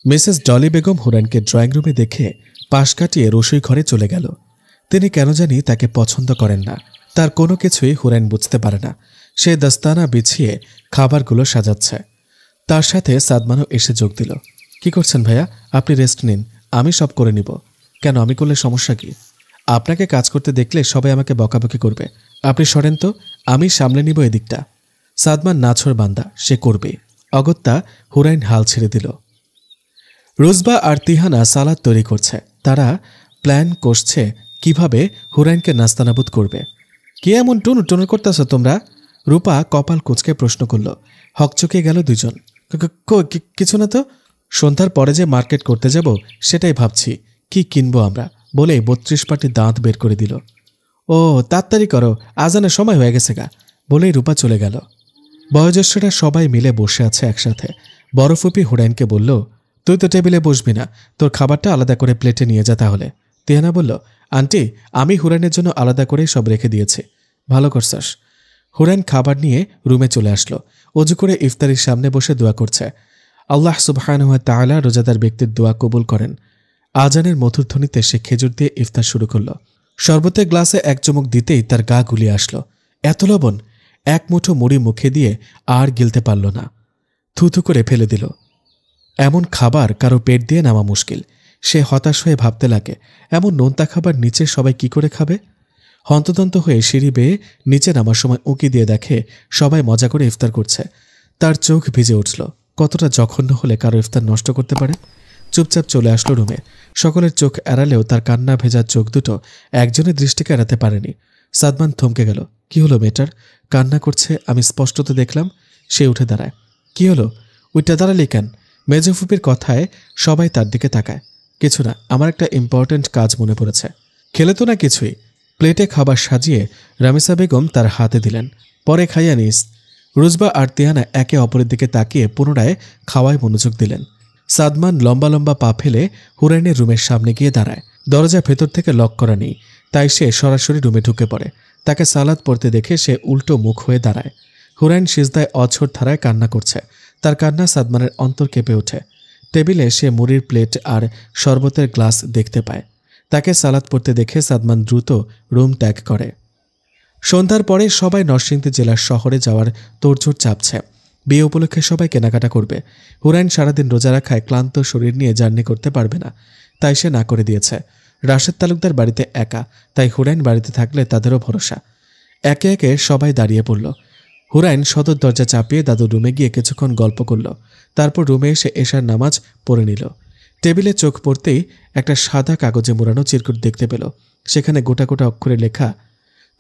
Mrs Dolly Begum হুরাইনকে drawing রুমে দেখে পাশ কাটিয়ে রসোই ঘরে চলে গেল। তিনি কেন জানি তাকে পছন্দ করেন না। তার কোনো কিছুই হুরাইন বুঝতে পারে না। সে দস্তানা বিছিয়ে খাবারগুলো সাজাচ্ছে। তার সাথে সাদমানও এসে যোগ দিল। কি করছেন ভাইয়া? আপনি রেস্ট নিন, আমি সব করে নিব। কেন, আমি করলে সমস্যা কি? আপনাকে কাজ করতে দেখলে সবাই আমাকে বকাবকি করবে। আপনি সরেন তো, আমি সামলে নিব এদিকটা। সাদমান নাছর বান্দা, সে করবে। অগত্যা হুরাইন হাল ছেড়ে দিল। রুজবা আর তিহানা সালাদ তৈরি করছে। তারা প্ল্যান করছে কিভাবে হুরাইনকে নাস্তানাবুদ করবে। কে এমন টুন করতেছ তোমরা? রূপা কপাল কুঁচকে প্রশ্ন করল। হকচকে গেল দুজন। কিছু না তো, সন্ধ্যার পরে যে মার্কেট করতে যাব সেটাই ভাবছি, কি কিনবো আমরা, বলে 32 পাটি দাঁত বের করে দিল। ও তাড়াতাড়ি করো, আজানের সময় হয়ে গেছে গা, বলেই রূপা চলে গেল। বয়োজ্যেষ্ঠরা সবাই মিলে বসে আছে একসাথে। বড় ফুপি হুরাইনকে বলল, তুই তো টেবিলে বসবি না, তোর খাবারটা আলাদা করে প্লেটে নিয়ে যা তাহলে। তিহানা বলল, আন্টি আমি হুরাইনের জন্য আলাদা করেই সব রেখে দিয়েছি। ভালো করছাস। হুরাইন খাবার নিয়ে রুমে চলে আসলো। অজু করে ইফতারির সামনে বসে দোয়া করছে। আল্লাহ সুবহানাহু ওয়া তাআলা রোজাদার ব্যক্তির দোয়া কবুল করেন। আজানের মধুর ধ্বনিতে সে খেজুর দিয়ে ইফতার শুরু করল। শরবতের গ্লাসে এক চুমুক দিতেই তার গা গুলিয়ে আসলো। এত লবণ! এক মুঠো মুড়ি মুখে দিয়ে আর গিলতে পারল না, থুথু করে ফেলে দিল। এমন খাবার কারো পেট দিয়ে নামা মুশকিল। সে হতাশ হয়ে ভাবতে লাগে, এমন নোনতা খাবার নিচে সবাই কি করে খাবে। হন্তদন্ত হয়ে সিঁড়ি বেয়ে নিচে নামার সময় উঁকি দিয়ে দেখে সবাই মজা করে ইফতার করছে। তার চোখ ভিজে উঠল। কতটা জঘন্য হলে কারো ইফতার নষ্ট করতে পারে। চুপচাপ চলে আসলো রুমে। সকলের চোখ এড়ালেও তার কান্না ভেজা চোখ দুটো একজনের দৃষ্টিকে এড়াতে পারেনি। সাদমান থমকে গেল। কি হলো মেয়েটার? কান্না করছে আমি স্পষ্টত দেখলাম। সে উঠে দাঁড়ায়। কি হলো? উইটা দাঁড়ালি কেন? মেজফুপির কথায় সবাই তার দিকে তাকায়। কিছু না, আমার একটা ইম্পর্ট্যান্ট কাজ মনে পড়েছে। খেলে তো না কিছুই। প্লেটে খাবার সাজিয়ে রামিসা বেগম তার হাতে দিলেন। পরে খাইয়া নিস। রুজবা আর তিহানা একে অপরের দিকে তাকিয়ে পুনরায় খাওয়ায় মনোযোগ দিলেন। সাদমান লম্বা লম্বা পা ফেলে হুরাইনের রুমের সামনে গিয়ে দাঁড়ায়। দরজা ভেতর থেকে লক করা নেই, তাই সে সরাসরি রুমে ঢুকে পড়ে। তাকে সালাদ পড়তে দেখে সে উল্টো মুখ হয়ে দাঁড়ায়। হুরাইন সিজদায় অঝোর ধারায় কান্না করছে। তার কান্না সাদমানের অন্তর কেঁপে ওঠে। টেবিলে সে মুড়ির প্লেট আর শরবতের গ্লাস দেখতে পায়। তাকে সালাদ পড়তে দেখে সাদমান দ্রুত রুম ত্যাগ করে। সন্ধ্যার পরে সবাই নরসিংদী জেলার শহরে যাওয়ার তোড়জোড় চাপছে। বিয়ে উপলক্ষে সবাই কেনাকাটা করবে। হুরাইন সারাদিন রোজা রাখায় ক্লান্ত শরীর নিয়ে জার্নি করতে পারবে না, তাই সে না করে দিয়েছে। রাশেদ তালুকদার বাড়িতে একা, তাই হুরাইন বাড়িতে থাকলে তাদেরও ভরসা। একে একে সবাই দাঁড়িয়ে পড়ল। হুরাইন সদর দরজা চাপিয়ে দাদুর রুমে গিয়ে কিছুক্ষণ গল্প করল। তারপর রুমে এসে এশার নামাজ পড়ে নিল। টেবিলে চোখ পড়তেই একটা সাদা কাগজে মোড়ানো চিরকুট দেখতে পেল। সেখানে গোটা গোটা অক্ষরে লেখা,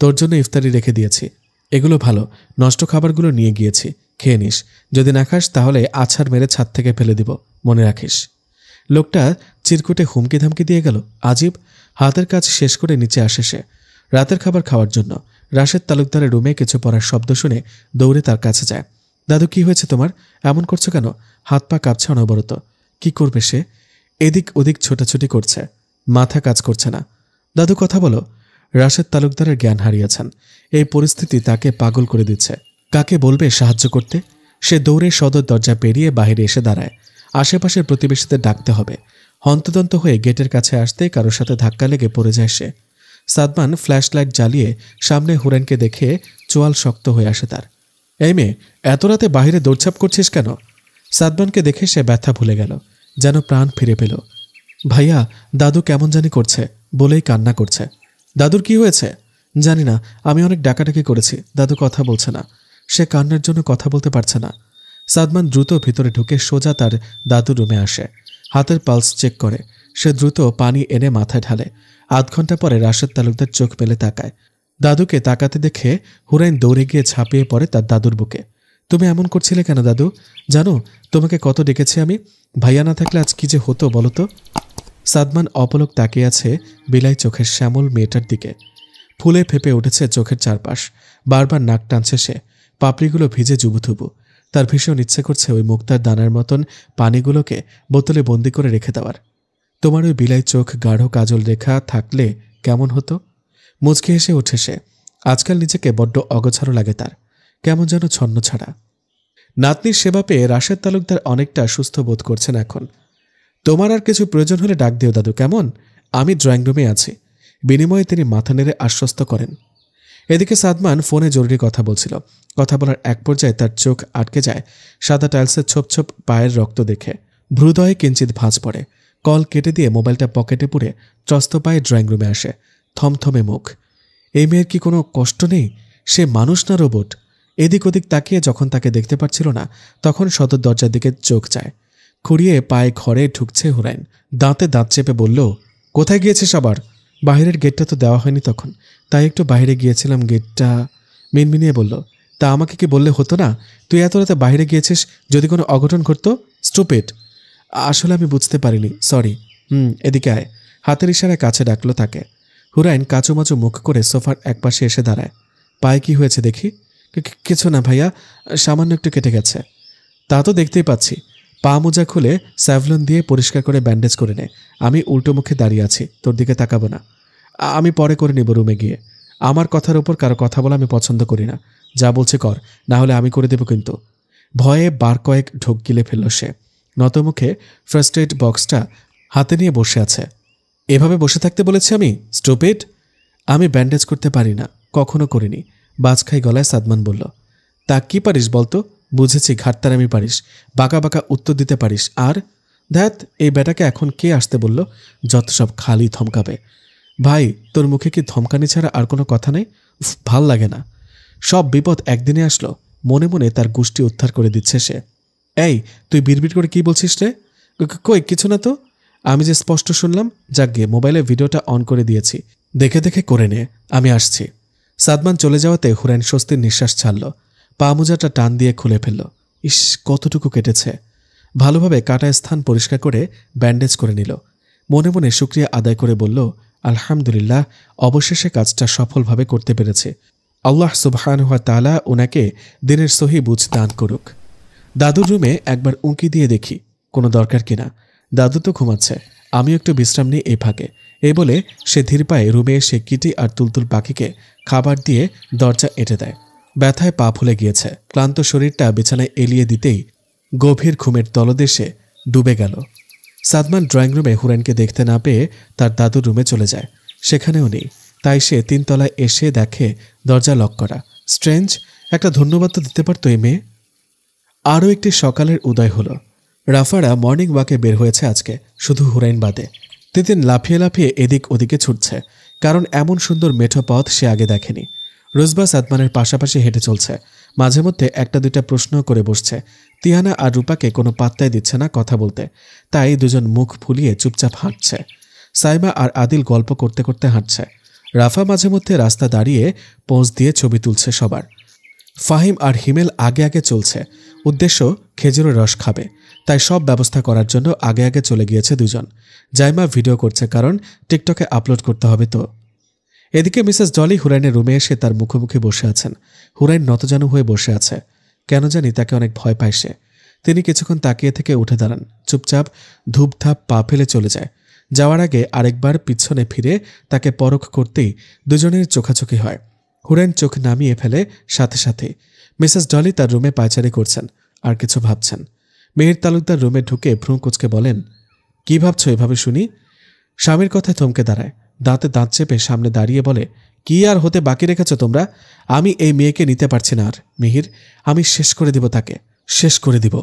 তোর জন্য ইফতারি রেখে দিয়েছি। এগুলো ভালো, নষ্ট খাবারগুলো নিয়ে গিয়েছি, খেয়ে নিস। যদি না খাস তাহলে আছাড় মেরে ছাদ থেকে ফেলে দিব, মনে রাখিস। লোকটা চিরকুটে হুমকি ধামকি দিয়ে গেল। আজীব। হাতের কাজ শেষ করে নিচে আসে সে রাতের খাবার খাওয়ার জন্য। রাশেদ তালুকদারের রুমে কিছু পড়ার শব্দ শুনে দৌড়ে তার কাছে যায়। দাদু কি হয়েছে তোমার? এমন করছো কেন? হাত পা কাঁপছে অনবরত। কি করবে সে? এদিক ওদিক ছোটাছুটি করছে, মাথা কাজ করছে না। দাদু কথা বলো। রাশেদ তালুকদারের জ্ঞান হারিয়েছেন। এই পরিস্থিতি তাকে পাগল করে দিচ্ছে। কাকে বলবে সাহায্য করতে? সে দৌড়ে সদর দরজা পেরিয়ে বাইরে এসে দাঁড়ায়। আশেপাশের প্রতিবেশীদের ডাকতে হবে। হন্তদন্ত হয়ে গেটের কাছে আসতে কারোর সাথে ধাক্কা লেগে পড়ে যায় সে। সাদমান ফ্ল্যাশ লাইট জ্বালিয়ে সামনে হুরাইনকে দেখে চোয়াল শক্ত হয়ে আসে তার। এই মেয়ে, এত রাতে বাহিরে দৌড়ছাপ করছিস কেন? সাদমানকে দেখে সে ব্যথা ভুলে গেল, যেন প্রাণ ফিরে পেল। ভাইয়া, দাদু কেমন জানি করছে, বলেই কান্না করছে। দাদুর কি হয়েছে? জানি না, আমি অনেক ডাকাডাকি করেছি, দাদু কথা বলছে না। সে কান্নার জন্য কথা বলতে পারছে না। সাদমান দ্রুত ভিতরে ঢুকে সোজা তার দাদুর রুমে আসে। হাতের পালস চেক করে। সে দ্রুত পানি এনে মাথায় ঢালে। আধ ঘন্টা পরে রাশেদ তালুকদার চোখ মেলে তাকায়। দাদুকে তাকাতে দেখে হুরাইন দৌড়ে গিয়ে ঝাঁপিয়ে পড়ে তার দাদুর বুকে। তুমি এমন করছিলে কেন দাদু? জানো তোমাকে কত ডেকেছি আমি? ভাইয়া না থাকলে আজ কি যে হতো বলো তো? সাদমান অপলক তাকিয়ে আছে বিলাই চোখের শ্যামল মেয়েটার দিকে। ফুলে ফেপে উঠেছে চোখের চারপাশ। বারবার নাক টানছে সে। পাপড়িগুলো ভিজে জুবুথুবু। তার ভীষণ ইচ্ছে করছে ওই মুক্তার দানার মতন পানিগুলোকে বোতলে বন্দি করে রেখে দেওয়ার। তোমার ওই বিলাই চোখ গাঢ় কাজল রেখা থাকলে কেমন হতো? মুচকি হেসে উঠে সে। আজকাল নিজেকে বড্ড অগোছালো লাগে তার, কেমন যেন ছন্ন ছাড়া। নাতনির সেবা পেয়ে রাশেদ তালুকদার অনেকটা সুস্থ বোধ করছেন এখন। তোমার আর কিছু প্রয়োজন হলে ডাক দিও দাদু, কেমন? আমি ড্রয়িং রুমে আছি। বিনিময়ে তিনি মাথা নেড়ে আশ্বস্ত করেন। এদিকে সাদমান ফোনে জরুরি কথা বলছিল। কথা বলার এক পর্যায়ে তার চোখ আটকে যায় সাদা টাইলসের ছোপ ছোপ পায়ের রক্ত দেখে। ভ্রুদয়ে কিঞ্চিত ভাঁজ পড়ে। কল কেটে দিয়ে মোবাইলটা পকেটে পুরে ত্রস্ত পায়ে ড্রয়িং রুমে আসে। থমথমে মুখ। এই মেয়ের কি কোনো কষ্ট নেই? সে মানুষ না রোবট? এদিক ওদিক তাকিয়ে যখন তাকে দেখতে পাচ্ছিল না, তখন সদর দরজার দিকে চোখ যায়। খুঁড়িয়ে পায়ে ঘরে ঢুকছে হুরাইন। দাঁতে দাঁত চেপে বলল, কোথায় গিয়েছিস আবার? বাইরের গেটটা তো দেওয়া হয়নি তখন, তাই একটু বাইরে গিয়েছিলাম। গেটটা মিনমিনিয়ে বলল, তা আমাকে কি বললে হতো না? তুই এত রাতে বাইরে গিয়েছিস, যদি কোনো অঘটন ঘটতো? স্টুপিড। আসলে আমি বুঝতে পারিনি, সরি। এদিকে আয়। হাতের ইশারায় কাছে ডাকলো তাকে। হুরাইন কাচুমাচু মুখ করে সোফার একপাশে এসে দাঁড়ায়। পায়ে কি হয়েছে দেখি। কিছু না ভাইয়া, সামান্য একটু কেটে গেছে। তা তো দেখতেই পাচ্ছি। পা মোজা খুলে স্যাভলন দিয়ে পরিষ্কার করে ব্যান্ডেজ করে নে। আমি উল্টো মুখে দাঁড়িয়ে আছি, তোর দিকে তাকাবো না। আমি পরে করে নিব রুমে গিয়ে। আমার কথার উপর কারো কথা বলা আমি পছন্দ করি না। যা বলছে কর, না হলে আমি করে দেব কিন্তু। ভয়ে বার কয়েক ঢোক গিলে ফেলল সে। নতমুখে ফার্স্ট এড বক্সটা হাতে নিয়ে বসে আছে। এভাবে বসে থাকতে বলেছি আমি? স্টুপিড। আমি ব্যান্ডেজ করতে পারি না, কখনো করিনি। বাজখাই গলায় সাদমান বলল। তা কি পারিস বলতো? বুঝেছি, ঘাটতারামি পারিস, বাঁকা বাঁকা উত্তর দিতে পারিস। আর ধ্যাত, এই বেটাকে এখন কে আসতে বলল? যত সব খালি ধমকাবে। ভাই, তোর মুখে কি ধমকানি ছাড়া আর কোনো কথা নেই? ভাল লাগে না। সব বিপদ একদিনে আসলো। মনে মনে তার গোষ্ঠী উদ্ধার করে দিচ্ছে সে। এই, তুই বিড়বিড় করে কি বলছিস রে? কই, কিছু না তো। আমি যে স্পষ্ট শুনলাম। যাক গিয়ে, মোবাইলে ভিডিওটা অন করে দিয়েছি, দেখে দেখে করে নে। আমি আসছি। সাদমান চলে যাওয়াতে হুরাইন স্বস্তির নিঃশ্বাস ছাড়ল। পা মোজাটা টান দিয়ে খুলে ফেলল। ইস, কতটুকু কেটেছে। ভালোভাবে কাটা স্থান পরিষ্কার করে ব্যান্ডেজ করে নিল। মনে মনে শুকরিয়া আদায় করে বলল, আলহামদুলিল্লাহ, অবশেষে কাজটা সফলভাবে করতে পেরেছে। আল্লাহ সুবহানাহু ওয়া তাআলা ওনাকে দিনের সহি বুঝ দান করুক। দাদুর রুমে একবার উঁকি দিয়ে দেখি কোনো দরকার কিনা। দাদু তো ঘুমাচ্ছে, আমিও একটু বিশ্রাম নিই এই ফাঁকে। এই বলে সে ধীর পায়ে রুমে এসে কিটি আর তুলতুল পাখিকে খাবার দিয়ে দরজা এঁটে দেয়। ব্যথায় পা ফুলে গিয়েছে। ক্লান্ত শরীরটা বিছানায় এলিয়ে দিতেই গভীর ঘুমের তলদেশে ডুবে গেল। সাদমান ড্রয়িং রুমে হুরাইনকে দেখতে না পেয়ে তার দাদুর রুমে চলে যায়। সেখানেও নেই। তাই সে 3 তলায় এসে দেখে দরজা লক করা। স্ট্রেঞ্জ, একটা ধন্যবাদ তো দিতে পারত এই মেয়ে। আরও একটি সকালের উদয় হলো। রাফারা মর্নিং ওয়াকে বের হয়েছে আজকে, শুধু হুরাইন বাদে। তিতিন লাফিয়ে লাফিয়ে এদিক ওদিকে ছুটছে, কারণ এমন সুন্দর মেঠো পথ সে আগে দেখেনি। রোজবা সাদমানের পাশাপাশি হেঁটে চলছে। মাঝে মধ্যে একটা দুইটা প্রশ্ন করে বসছে। তিহানা আর রূপাকে কোনো পাত্তাই দিচ্ছে না কথা বলতে, তাই দুজন মুখ ফুলিয়ে চুপচাপ হাঁটছে। সাইমা আর আদিল গল্প করতে করতে হাঁটছে। রাফা মাঝে মধ্যে রাস্তা দাঁড়িয়ে পোজ দিয়ে ছবি তুলছে সবার। ফাহিম আর হিমেল আগে আগে চলছে। উদ্দেশ্য খেজুরের রস খাবে, তাই সব ব্যবস্থা করার জন্য আগে আগে চলে গিয়েছে দুজন। জাইমা ভিডিও করছে, কারণ টিকটকে আপলোড করতে হবে তো। এদিকে মিসেস ডলি হুরাইনের রুমে এসে তার মুখোমুখি বসে আছেন। হুরাইন নতজানু হয়ে বসে আছে। কেন জানি তাকে অনেক ভয় পায় সে। তিনি কিছুক্ষণ তাকিয়ে থেকে উঠে দাঁড়ান, চুপচাপ ধূপধাপ পা ফেলে চলে যায়। যাওয়ার আগে আরেকবার পিছনে ফিরে তাকে পরখ করতেই দুজনের চোখাচোখি হয়। হুরাইন চোখ নামিয়ে ফেলে সাথে সাথে। মিসেস ডলি তার রুমে পায়চারি করছেন আর কিছু ভাবছেন। মেহের তালুকদার রুমে ঢুকে ভ্রু কুঁচকে বলেন, কি ভাবছ এভাবে শুনি? স্বামীর কথায় থমকে দাঁড়ায়। দাঁতে দাঁত চেপে সামনে দাঁড়িয়ে বলে, কি আর হতে বাকি রেখেছ তোমরা? আমি এই মেয়েকে নিতে পারছি না আর। মিহির, আমি শেষ করে দিব তাকে, শেষ করে দিব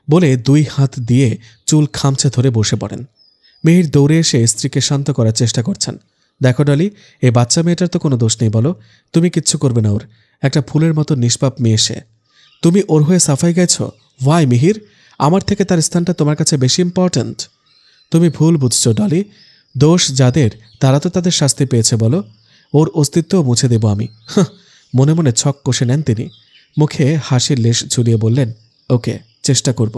বলে 2 হাত দিয়ে চুল খামচে ধরে বসে পড়েন। মিহির দৌড়ে এসে স্ত্রীকে শান্ত করার চেষ্টা করছেন। দেখো ডলি, এই বাচ্চা মেয়েটার তো কোনো দোষ নেই বলো। তুমি কিচ্ছু করবে না ওর। একটা ফুলের মতো নিষ্পাপ মেয়ে সে। তুমি ওর হয়ে সাফাই গাইছ? ওয়াই মিহির? আমার থেকে তার স্থানটা তোমার কাছে বেশি ইম্পর্ট্যান্ট। তুমি ভুল বুঝছো ডলি। দোষ যাদের, তারা তো তাদের শাস্তি পেয়েছে বলো। ওর অস্তিত্বও মুছে দেব আমি। মনে মনে ছক কষে নেন তিনি। মুখে হাসির লেশ ঝুলিয়ে বললেন, ওকে, চেষ্টা করব।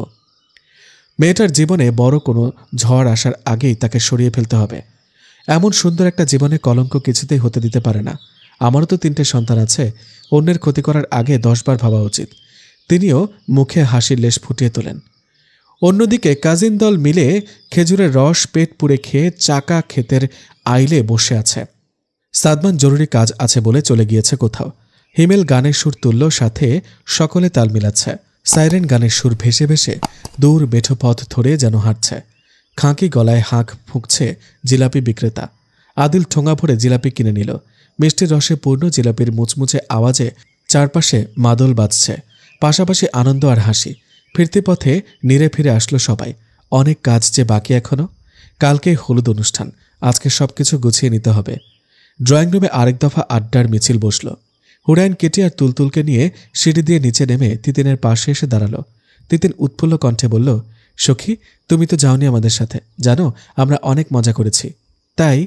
মেয়েটার জীবনে বড় কোনো ঝড় আসার আগেই তাকে সরিয়ে ফেলতে হবে। এমন সুন্দর একটা জীবনে কলঙ্ক কিছুতেই হতে দিতে পারে না। আমারও তো 3টে সন্তান আছে। অন্যের ক্ষতি করার আগে 10 বার ভাবা উচিত। তিনিও মুখে হাসির লেশ ফুটিয়ে তোলেন। অন্যদিকে কাজিন দল মিলে খেজুরের রস পেট পুড়ে খেয়ে চাকা ক্ষেতের আইলে বসে আছে। সাদমান জরুরি কাজ আছে বলে চলে গিয়েছে কোথাও। হিমেল গানের সুর তুলল, সাথে সকলে তাল মিলাচ্ছে। সাইরেন গানের সুর ভেসে ভেসে দূর বেঠো পথ ধরে যেন হাঁটছে। খাঁকি গলায় হাঁক ফুঁকছে জিলাপি বিক্রেতা। আদিল ঠোঙা ভরে জিলাপি কিনে নিল। মিষ্টির রসে পূর্ণ জিলাপির মুচমুচে আওয়াজে চারপাশে মাদল বাজছে, পাশাপাশি আনন্দ আর হাসি। ফিরতি পথে নিরে ফিরে আসলো সবাই। অনেক কাজ যে বাকি এখনো। কালকে হলুদ অনুষ্ঠান, আজকে সবকিছু গুছিয়ে নিতে হবে। ড্রয়িং রুমে আরেক দফা আড্ডার মিছিল বসল। হুরাইন কেটি আর তুলতুলকে নিয়ে সিঁড়ি দিয়ে নিচে নেমে তিতিনের পাশে এসে দাঁড়ালো। তিতিন উৎফুল্ল কণ্ঠে বলল, সখী, তুমি তো যাওনি আমাদের সাথে, জানো আমরা অনেক মজা করেছি। তাই?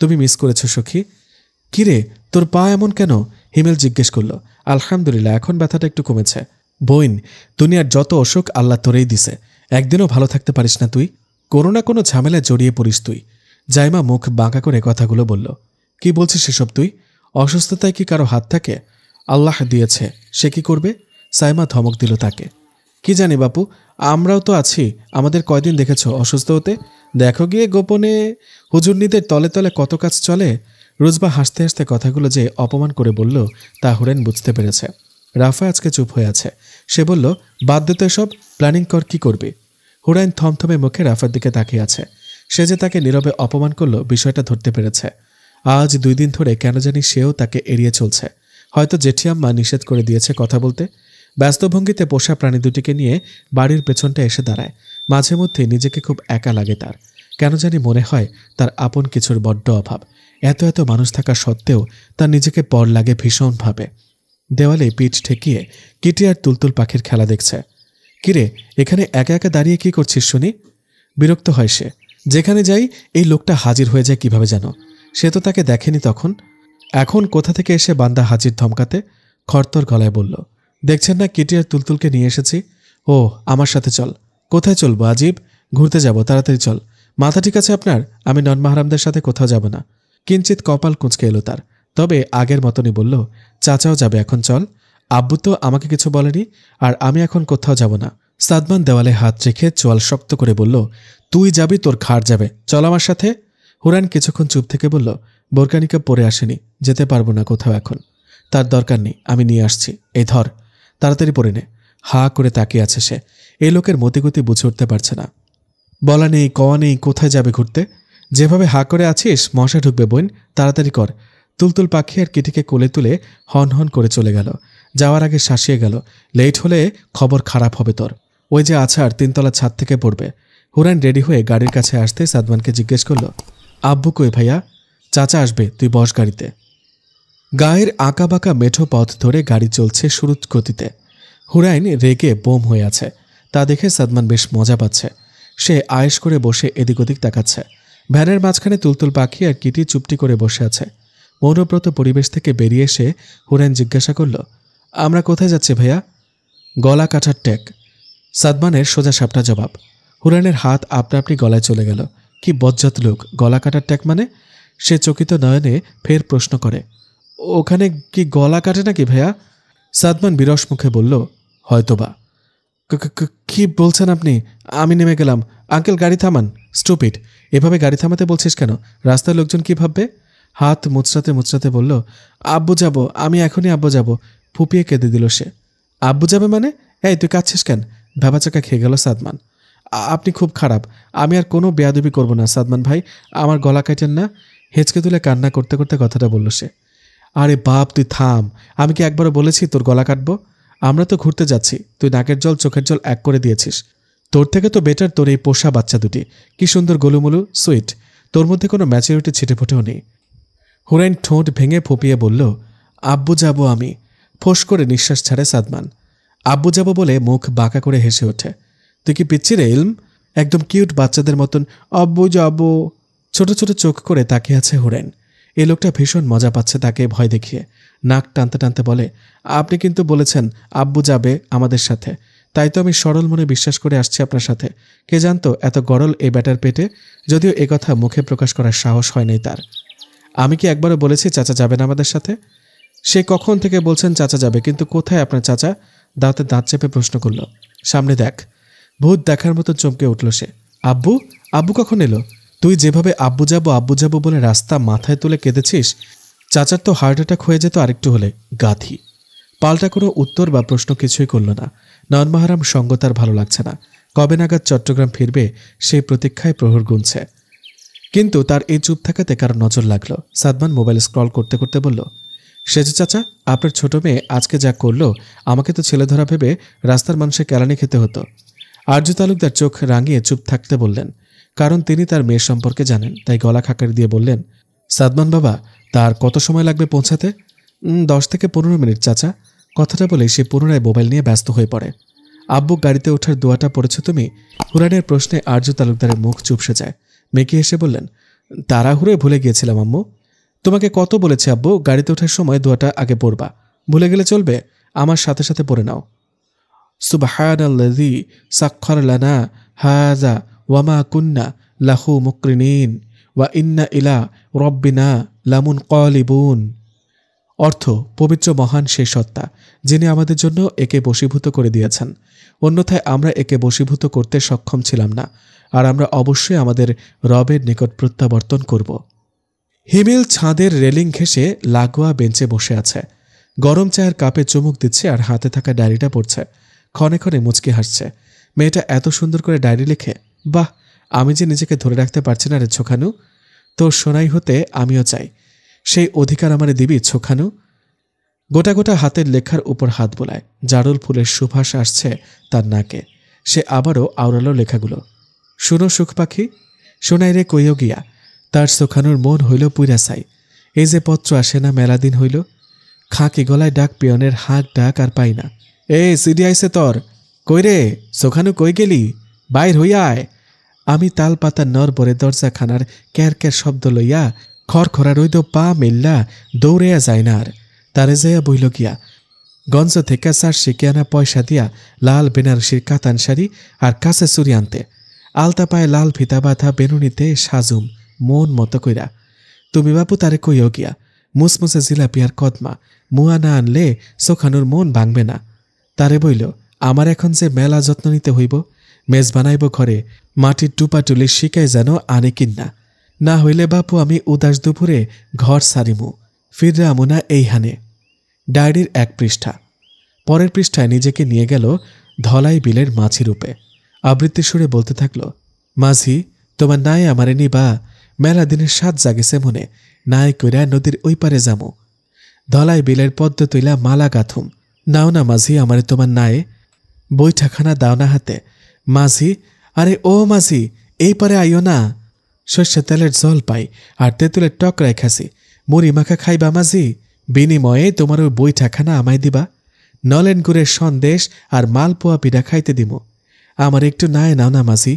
তুমি মিস করেছো সখী। কিরে, তোর পা এমন কেন? হিমেল জিজ্ঞেস করল। আলহামদুলিল্লাহ, এখন ব্যথাটা একটু কমেছে। বইন, দুনিয়ার যত অসুখ আল্লাহ তোরেই দিছে, একদিনও ভালো থাকতে পারিস না তুই? কোনো না কোনো ঝামেলায় জড়িয়ে পড়িস তুই। জাইমা মুখ বাঁকা করে কথাগুলো বলল। কি বলছিস সেসব তুই? অসুস্থতায় কি কারো হাত থাকে? আল্লাহ দিয়েছে, সে কি করবে? সাইমা ধমক দিল তাকে। কি জানি বাপু, আমরাও তো আছি, আমাদের কয়দিন দেখেছ অসুস্থ হতে? দেখো গিয়ে গোপনে হুজুরনিদের তলে তলে কত কাজ চলে। রোজবা হাসতে হাসতে কথাগুলো যে অপমান করে বলল তা হুরেন বুঝতে পেরেছে। রাফা আজকে চুপ হয়ে আছে। সে বলল, বাদ দে তো এসব, প্ল্যানিং কর, কি করবি? হুরাইন থমথমে মুখে রাফার দিকে তাকিয়ে আছে। সে যে তাকে নীরবে অপমান করল বিষয়টা ধরতে পেরেছে। আজ 2 দিন ধরে কেন জানি সেও তাকে এড়িয়ে চলছে। হয়তো জেঠিয়াম্মা নিষেধ করে দিয়েছে কথা বলতে। ব্যস্ত ভঙ্গিতে পোষা প্রাণী দুটিকে নিয়ে বাড়ির পেছনটা এসে দাঁড়ায়। মাঝে মধ্যে নিজেকে খুব একা লাগে তার। কেন জানি মনে হয় তার আপন কিছুর বড্ড অভাব। এত এত মানুষ থাকা সত্ত্বেও তার নিজেকে পর লাগে ভীষণভাবে। দেওয়ালে পিঠ ঠেকিয়ে কিটি আর তুলতুল পাখির খেলা দেখছে। কিরে, এখানে একা একা দাঁড়িয়ে কি করছিস শুনি? বিরক্ত হয় সে। যেখানে যাই এই লোকটা হাজির হয়ে যায় কিভাবে জানো? সে তো তাকে দেখেনি তখন, এখন কোথা থেকে এসে বান্দা হাজির ধমকাতে? খরতর গলায় বলল, দেখছেন না কিটি আর তুলতুলকে নিয়ে এসেছি। ও, আমার সাথে চল। কোথায় চলবো আজিব? ঘুরতে যাব, তাড়াতাড়ি চল। মাথা ঠিক আছে আপনার? আমি নন মাহারামদের সাথে কোথাও যাব না। কিঞ্চিত কপাল কুঁচকে এলো তার, তবে আগের মতনই বলল, চাচাও যাবে, এখন চল। আব্বু তো আমাকে কিছু বলেনি, আর আমি এখন কোথাও যাব না। সাদমান দেওয়ালে হাত রেখে চোয়াল শক্ত করে বলল, তুই যাবি, তোর ঘাড় যাবে, চল আমার সাথে। হুরাইন কিছুক্ষণ চুপ থেকে বলল, বোরকানিকা পরে আসেনি, যেতে পারবো না কোথাও এখন। তার দরকার নেই, আমি নিয়ে আসছি, এই ধর, তাড়াতাড়ি পরে নে। হা করে তাকিয়ে আছে সে। এই লোকের মতিগতি বুঝে উঠতে পারছে না। বলা নেই কওয়া নেই, কোথায় যাবে ঘুরতে? যেভাবে হা করে আছিস মশা ঢুকবে বোন, তাড়াতাড়ি কর। তুলতুল পাখি আর কিটিকে কোলে তুলে হন হন করে চলে গেল। যাওয়ার আগে শাসিয়ে গেল, লেট হলে খবর খারাপ হবে তোর। ওই যে আছাড় 3তলা ছাদ থেকে পড়বে। হুরাইন রেডি হয়ে গাড়ির কাছে আসতে সাদমানকে জিজ্ঞেস করল, আব্বু কই ভাইয়া? চাচা আসবে, তুই বস গাড়িতে। গায়ের আঁকাবাঁকা মেঠো পথ ধরে গাড়ি চলছে শুরুত গতিতে। হুরাইন রেগে বোম হয়ে আছে। তা দেখে সাদমান বেশ মজা পাচ্ছে। সে আয়েশ করে বসে এদিক ওদিক তাকাচ্ছে। ভ্যানের মাঝখানে তুলতুল পাখি আর কিটি চুপটি করে বসে আছে। মৌনব্রত পরিবেশ থেকে বেরিয়ে এসে হুরাইন জিজ্ঞাসা করল, আমরা কোথায় যাচ্ছি ভাইয়া? গলা কাটার ট্যাগ, সাদমানের সোজা সাপটা জবাব। হুরাইনের হাত আপনা আপনি গলায় চলে গেল। কি বজ্জাত লোক, গলা কাটার ট্যাগ মানে? সে চকিত নয়নে ফের প্রশ্ন করে, ওখানে কি গলা কাটে নাকি ভাইয়া? সাদমান বিরস মুখে বলল, হয়তোবা। কি বলছেন আপনি? আমি নেমে গেলাম। আঙ্কেল, গাড়ি থামান। স্টুপিড, এভাবে গাড়ি থামাতে বলছিস কেন? রাস্তার লোকজন কি ভাববে? হাত মুচড়াতে মুচড়াতে বলল, আব্বু যাব, আমি এখনই আব্বু যাব। ফুপিয়ে কেঁদে দিল সে। আব্বু যাবে মানে? এই তুই কাঁদছিস কেন? ভ্যাবাচাকা খেয়ে গেল সাদমান। আপনি খুব খারাপ, আমি আর কোনো বেয়াদবি করব না সাদমান ভাই, আমার গলা কাটেন না। হেঁচকে তুলে কান্না করতে করতে কথাটা বলল সে। আরে বাপ, তুই থাম। আমি কি একবারও বলেছি তোর গলা কাটবো? আমরা তো ঘুরতে যাচ্ছি, তুই নাকের জল চোখের জল এক করে দিয়েছিস। তোর থেকে তো বেটার তোর এই পোষা বাচ্চা দুটি। কি সুন্দর গোলুমুলু সুইট, তোর মধ্যে কোনো ম্যাচুরিটি ছিটেফোটেও নেই। হুরাইন ঠোঁট ভেঙে ফুপিয়ে বলল, আব্বু যাব আমি। ফোঁস করে নিঃশ্বাস ছাড়ে সাদমান। আব্বু যাব বলে মুখ বাঁকা করে হেসে ওঠে। তুই কি পিচ্ছি রে ইলম? একদম কিউট বাচ্চাদের মতন আব্বু যাব। ছোট ছোট চোখ করে তাকিয়ে আছে হুরাইন। এই লোকটা ভীষণ মজা পাচ্ছে তাকে ভয় দেখিয়ে। নাক টানতে টানতে বলে, আপনি কিন্তু বলেছেন আব্বু যাবে আমাদের সাথে, তাই তো আমি সরল মনে বিশ্বাস করে আসছি আপনার সাথে। কে জানতো এত গরল এই ব্যাটার পেটে? যদিও এ কথা মুখে প্রকাশ করার সাহস হয় নাই তার। আমি কি একবারও বলেছি চাচা যাবেন আমাদের সাথে? সে কখন থেকে বলছেন চাচা যাবে, কিন্তু কোথায় আপনার চাচা? দাঁতে দাঁত চেপে প্রশ্ন করল। সামনে দেখ। ভূত দেখার মতো চমকে উঠল সে। আব্বু? আব্বু কখন এলো? তুই যেভাবে আব্বু যাবো বলে রাস্তা মাথায় তুলে কেঁদেছিস, চাচার তো হার্ট অ্যাটাক হয়ে যেত আরেকটু হলে। গাধি। পাল্টা কোনো উত্তর বা প্রশ্ন কিছুই করল না। নন মাহারাম সঙ্গ তার ভালো লাগছে না। কবে নাগাদ চট্টগ্রাম ফিরবে সেই প্রতীক্ষায় প্রহর গুনছে। কিন্তু তার এই চুপ থাকাতে কারো নজর লাগলো। সাদমান মোবাইল স্ক্রল করতে করতে বলল, সেজু চাচা, আপনার ছোট মেয়ে আজকে যা করলো, আমাকে তো ছেলে ধরা ভেবে রাস্তার মানুষে কেলানি খেতে হতো। আরজু তালুকদার চোখ রাঙিয়ে চুপ থাকতে বললেন, কারণ তিনি তার মেয়ের সম্পর্কে জানেন। তাই গলা খাকারি দিয়ে বললেন, সাদমান বাবা, তার কত সময় লাগবে পৌঁছাতে? 10 থেকে 15 মিনিট চাচা। কথাটা বলে সে পুনরায় মোবাইল নিয়ে ব্যস্ত হয়ে পড়ে। আব্বু, গাড়িতে ওঠার দোয়াটা পড়েছ তুমি? হুরাইনের প্রশ্নে আরজু তালুকদারের মুখ চুপসে যায়। মেকি এসে বললেন, তাড়াহুড়োয় ভুলে গিয়েছিলাম আম্মু। তোমাকে কত বলেছে আব্বু, গাড়িতে ওঠার সময় দোয়াটা আগে পড়বা। ভুলে গেলে চলবে, আমার সাথে সাথে পড়ে নাও। সুবহানাল্লাযী সাখখার লানা হাযা ওয়া মা কুন্না লাহু মুকরিনিন ওয়া ইন্না ইলা রাব্বিনা লামুনকালিবুন। অর্থ, পবিত্র মহান সেই সত্তা যিনি আমাদের জন্য একে বশীভূত করে দিয়েছেন, অন্যথায় আমরা একে বশীভূত করতে সক্ষম ছিলাম না, আর আমরা অবশ্যই আমাদের রবের নিকট প্রত্যাবর্তন করব। হিমেল ছাদের রেলিং ঘেঁষে লাগোয়া বেঞ্চে বসে আছে। গরম চায়ের কাপে চুমুক দিচ্ছে আর হাতে থাকা ডায়েরিটা পড়ছে। ক্ষণে ক্ষণে মুচকি হাসছে। মেয়েটা এত সুন্দর করে ডায়েরি লেখে, বাহ! আমি যে নিজেকে ধরে রাখতে পারছি না রে ছোখানু। তোর সোনাই হতে আমিও চাই, সেই অধিকার আমারে দিবি ছোখানু। গোটা গোটা হাতের লেখার উপর হাত বোলায়। জারুল ফুলের সুভাষ আসছে তার নাকে। সে আবারও আওড়ালো লেখাগুলো। শুনো সুখ পাখি, শোনাই রে কইও গিয়া, তার সোখানুর মন হইল পুইরাসাই। এই যে পত্র আসে না মেলা দিন হইল, খাঁকি গলায় ডাক পিয়নের হাঁক ডাক আর পাই না। এ সিডি আইসে তোর, কই রে সোখানু, কই গেলি? বাইর হইয়ায়। আমি তাল পাতার নর বরে দরজাখানার ক্যার ক্যার শব্দ লইয়া খড়খড়া রইদ পা মেল্লা দৌড়েয়া যায় না আর। তারে যাইয়া বইল গিয়া গঞ্জ থেকে 400 আনা পয়সা দিয়া লাল বেনারসির কাতান শাড়ি আর কাছে চুরি আনতে। আলতা পায়ে লাল ফিতা বাঁধা বেনুনিতে সাজুম মন মতো কইরা। তুমি বাপু তারে কইও গিয়া, মুসমুসে জিলাপি আর কদমা মুয়া না আনলে সোখানুর মন ভাঙবে না। তারে বইল, আমার এখন যে মেলা যত্ন নিতে হইব, মেজ বানাইব ঘরে, মাটির টুপাটুলি শিকাই যেন আনে কিন্না, না হইলে বাপু আমি উদাস দুপুরে ঘর সারিমু, ফিররা আমুনা এইহানে। ডায়েরির 1 পৃষ্ঠা। পরের পৃষ্ঠায় নিজেকে নিয়ে গেল ধলাই বিলের মাছি রূপে। আবৃত্তি সুরে বলতে থাকল, মাঝি তোমার নাই আমারে নিবা, মেলা দিনের স্বাদ জাগেছে মনে, নাই কইরা নদীর ওই পারে যামু, ধলাই বিলের পদ্ম তৈলা মালা গাথুম, নাও না মাঝি আমারে তোমার নাই, বৈঠাখানা দাও না হাতে। মাঝি, আরে ও মাঝি, এই পারে আইও না, সর্ষে তেলের জল পাই আর তেঁতুলের টক রাইখাছি, মুড়ি মাখা খাইবা মাঝি, বিনিময়ে তোমার ওই বৈঠাখানা আমায় দিবা, নলেন গুড়ের সন্দেশ আর মালপোয়া পিঠা খাইতে দিমু, আমার একটু নাই নাও না মাঝি,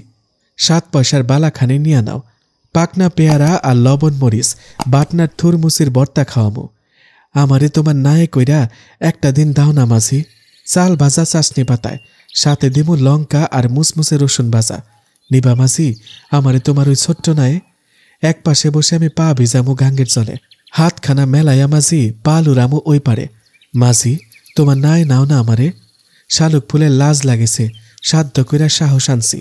7 পয়সার বালাখানে নিয়া নাও, পাকনা পেয়ারা আর লবণ মরিচ বাটনার থুরমুসির বর্তা খাওয়ামু, আমারে তোমার নায়ে কইরা একটা দিন দাও না মাঝি, চাল ভাজা চাশনি পাতায়, সাথে দিমু লঙ্কা আর মুসমুসে রসুন ভাজা, নিবা মাঝি আমারে তোমার ওই ছোট্ট নায়ে। এক পাশে বসে আমি পা ভিজামু গাঙ্গের জলে, হাতখানা মেলাইয়া মাঝি পা লুরামু ওই পারে, মাঝি তোমার নাই নাও না আমারে, শালুক ফুলের লাজ লাগেছে, সাধ্য কইরা সাহস আনছি,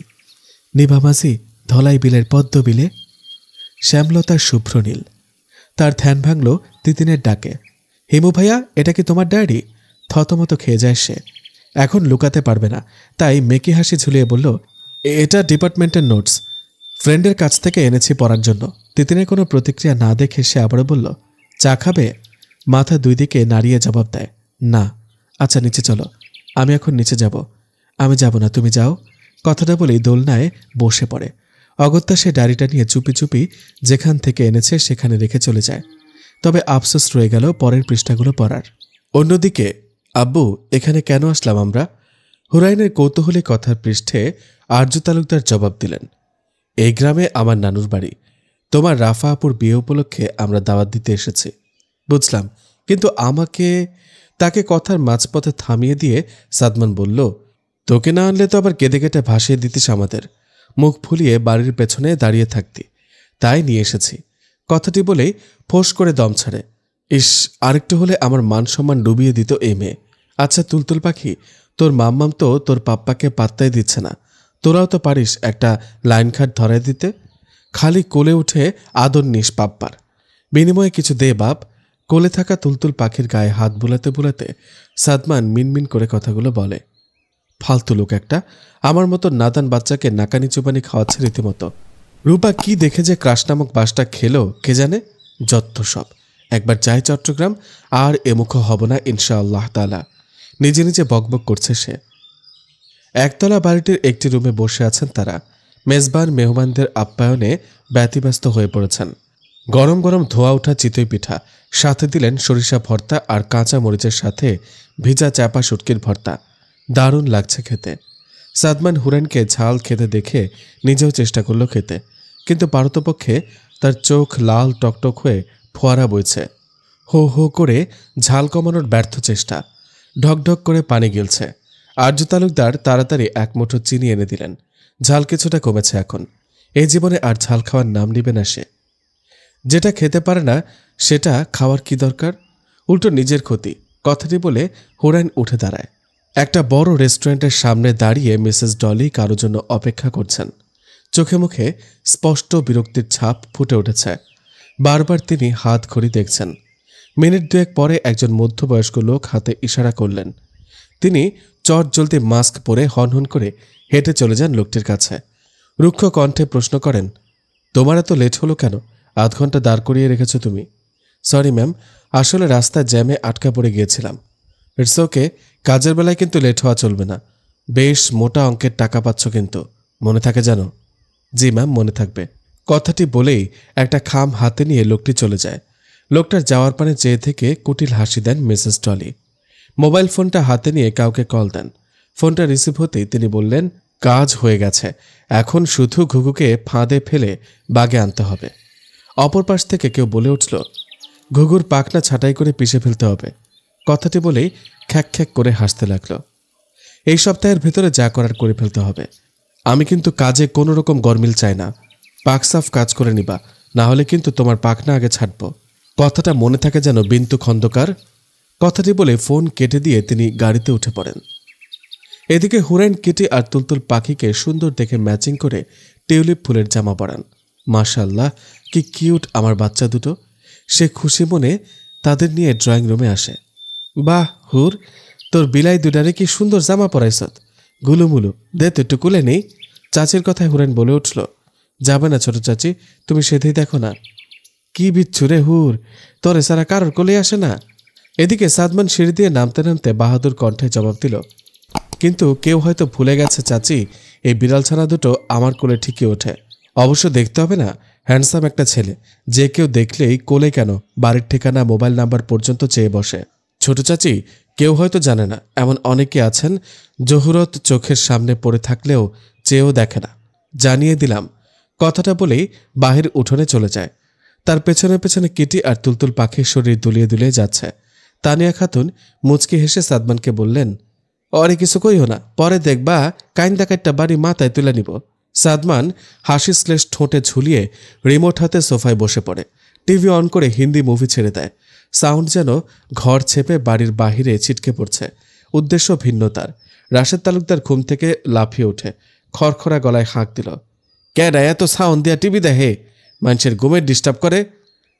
নিবা মাঝি ধলাই বিলের পদ্ম বিলে। শ্যামলতার শুভ্র নীল। তার ধ্যান ভাঙল তিতিনের ডাকে। হিমু ভাইয়া, এটা কি তোমার ডায়েরি? থতমত খেয়ে যায় সে। এখন লুকাতে পারবে না, তাই মেকি হাসি ঝুলিয়ে বলল, এটা ডিপার্টমেন্টের নোটস, ফ্রেন্ডের কাছ থেকে এনেছি পড়ার জন্য। তিতিনের কোনো প্রতিক্রিয়া না দেখে সে আবারও বলল, চা খাবে? মাথা 2 দিকে নাড়িয়ে জবাব দেয়, না। আচ্ছা নিচে চলো। আমি এখন নিচে যাব। আমি যাব না, তুমি যাও। কথাটা বলেই দোলনায় বসে পড়ে। অগত্যা সে ডায়েরিটা নিয়ে চুপি চুপি যেখান থেকে এনেছে সেখানে রেখে চলে যায়। তবে আফসোস রয়ে গেল পরের পৃষ্ঠাগুলো পড়ার। অন্যদিকে, আব্বু এখানে কেন আসলাম আমরা? হুরাইনের কৌতূহলী কথার পৃষ্ঠে আরজু তালুকদার জবাব দিলেন, এই গ্রামে আমার নানুর বাড়ি, তোমার রাফা আপুর বিয়ে উপলক্ষে আমরা দাওয়াত দিতে এসেছি। বুঝলাম, কিন্তু আমাকে? তাকে কথার মাঝপথে থামিয়ে দিয়ে সাদমান বলল, তোকে না আনলে তো আবার কেঁদে কেটে ভাসিয়ে দিতিস আমাদের, মুখ ফুলিয়ে বাড়ির পেছনে দাঁড়িয়ে থাকতি, তাই নিয়ে এসেছি। কথাটি বলেই ফোঁস করে দম ছাড়ে। ইস, আরেকটু হলে আমার মান সম্মান ডুবিয়ে দিত এই মেয়ে। আচ্ছা তুলতুল পাখি, তোর মাম্মাম তো তোর পাপ্পাকে পাত্তাই দিচ্ছে না, তোরাও তো পারিস একটা লাইন খাট ধরাই দিতে। খালি কোলে উঠে আদর নিস পাপ্পার, বিনিময়ে কিছু দে বাপ। কোলে থাকা তুলতুল পাখির গায়ে হাত বুলাতে বুলাতে সাদমান মিনমিন করে কথাগুলো বলে। ফালতু লোক একটা, আমার মতো নাদান বাচ্চাকে নাকানি চুবানি খাওয়াচ্ছে রীতিমতো। রূপা কি দেখে যে ক্রাশ নামক বাসটা খেলো কে জানে। যত সব, একবার যাই চট্টগ্রাম আর এমুখ হব না ইনশাআল্লাহ তাআলা। নিজে নিজে বকবক করছে সে। একতলা বাড়িটির একটি রুমে বসে আছেন তারা। মেজবান মেহমানদের আপ্যায়নে ব্যতিব্যস্ত হয়ে পড়েছেন। গরম গরম ধোয়া ওঠা চিতই পিঠা, সাথে দিলেন সরিষা ভর্তা আর কাঁচা মরিচের সাথে ভিজা চাপা শুটকির ভর্তা। দারুণ লাগছে খেতে। সাদমান হুরেনকে ঝাল খেতে দেখে নিজেও চেষ্টা করল খেতে, কিন্তু পারতপক্ষে তার চোখ লাল টকটক হয়ে ফোয়ারা বইছে। হো হো করে ঝাল কমানোর ব্যর্থ চেষ্টা। ঢকঢক করে পানি গিলছে। আর্য তালুকদার তাড়াতাড়ি এক মুঠো চিনি এনে দিলেন। ঝাল কিছুটা কমেছে এখন। এই জীবনে আর ঝাল খাওয়ার নাম নিবে না সে। যেটা খেতে পারে না সেটা খাওয়ার কি দরকার? উল্টো নিজের ক্ষতি। কথাটি বলে হুরাইন উঠে দাঁড়ায়। একটা বড় রেস্টুরেন্টের সামনে দাঁড়িয়ে মিসেস ডলি কারোর জন্য অপেক্ষা করছেন। চোখে মুখে স্পষ্ট বিরক্তির ছাপ ফুটে উঠেছে। বারবার তিনি হাত ঘড়ি দেখছেন। মিনিট দুয়েক পরে একজন মধ্যবয়স্ক লোক হাতে ইশারা করলেন। তিনি চট জলদি মাস্ক পরে হনহন করে হেঁটে চলে যান লোকটির কাছে। রুক্ষ কণ্ঠে প্রশ্ন করেন, তোমার এত লেট হলো কেন? আধ ঘন্টা দাঁড় করিয়ে রেখেছ তুমি। সরি ম্যাম, আসলে রাস্তায় জ্যামে আটকা পড়ে গিয়েছিলাম। ইটস ওকে, কাজের বেলায় কিন্তু লেট হওয়া চলবে না। বেশ মোটা অঙ্কের টাকা পাচ্ছ কিন্তু, মনে থাকে জানো? জি ম্যাম, মনে থাকবে। কথাটি বলেই একটা খাম হাতে নিয়ে লোকটি চলে যায়। লোকটার যাওয়ার পানে চেয়ে থেকে কুটিল হাসি দেন মিসেস ডলি। মোবাইল ফোনটা হাতে নিয়ে কাউকে কল দেন। ফোনটা রিসিভ হতেই তিনি বললেন, কাজ হয়ে গেছে, এখন শুধু ঘুঘুকে ফাঁদে ফেলে বাগে আনতে হবে। অপর পাশ থেকে কেউ বলে উঠল, ঘুঘুর পাখনা ছাঁটাই করে পিষে ফেলতে হবে। কথাটি বলেই খ্যাক খ্যাক করে হাসতে লাগলো। এই সপ্তাহের ভেতরে যা করার করে ফেলতে হবে। আমি কিন্তু কাজে কোনো রকম গরমিল চাই না। পাক সাফ কাজ করে নিবা, না হলে কিন্তু তোমার পাখনা আগে ছাড়ব। কথাটা মনে থাকে যেন, বিন্তু খন্দকার। কথাটি বলে ফোন কেটে দিয়ে তিনি গাড়িতে উঠে পড়েন। এদিকে হুরাইন কিটি আর তুলতুল পাখিকে সুন্দর দেখে ম্যাচিং করে টিউলিপ ফুলের জামা পরান। মাশাআল্লাহ, কি কিউট আমার বাচ্চা দুটো। সে খুশি মনে তাদের নিয়ে ড্রয়িং রুমে আসে। বাহ হুর, তোর বিলাই দুটারে কি সুন্দর জামা পরাইছত। গুলুমুলু, দে তো একটু কুলে নেই। চাচির কথায় হুরাইন বলে উঠল, যাবে না ছোট চাচি, তুমি সেধেই দেখো না। কি বিচ্ছু রে হুর, তোরে সারা কারোর কোলে আসে না। এদিকে সাদমান সিঁড়ি দিয়ে নামতে নামতে বাহাদুর কণ্ঠে জবাব দিল, কিন্তু কেউ হয়তো ভুলে গেছে চাচি, এই বিড়াল ছানা দুটো আমার কোলে ঠিকই ওঠে। অবশ্য দেখতে হবে না, হ্যান্ডসাম একটা ছেলে, যে কেউ দেখলেই কোলে কেন বাড়ির ঠিকানা মোবাইল নাম্বার পর্যন্ত চেয়ে বসে। ছোট চাচি, কেউ হয়তো জানে না, এমন অনেকে আছেন জহুরত চোখের সামনে পড়ে থাকলেও চেয়েও দেখে না। জানিয়ে দিলাম। কথাটা বলেই বাহির উঠোনে চলে যায়। তার পেছনে পেছনে কিটি আর তুলতুল পাখির শরীর দুলিয়ে দুলিয়ে যাচ্ছে। তানিয়া খাতুন মুচকি হেসে সাদমানকে বললেন, অরে কিছু কইও না, পরে দেখবা কাইন্দা কাইটটা বাড়ি মাথায় তুলে নিব। সাদমান হাসি শ্লেষ ঠোঁটে ঝুলিয়ে রিমোট হাতে সোফায় বসে পড়ে। টিভি অন করে হিন্দি মুভি ছেড়ে দেয়। সাউন্ড যেন ঘর ছেপে বাড়ির বাহিরে ছিটকে পড়ছে। উদ্দেশ্য ভিন্ন তার। রাশেদ তালুকদার ঘুম থেকে লাফিয়ে ওঠে, খড়খড়া গলায় হাঁক দিল, ক্যাডা এত সাউন্ড দিয়া টিভি দেখে, মানুষের ঘুমের ডিস্টার্ব করে।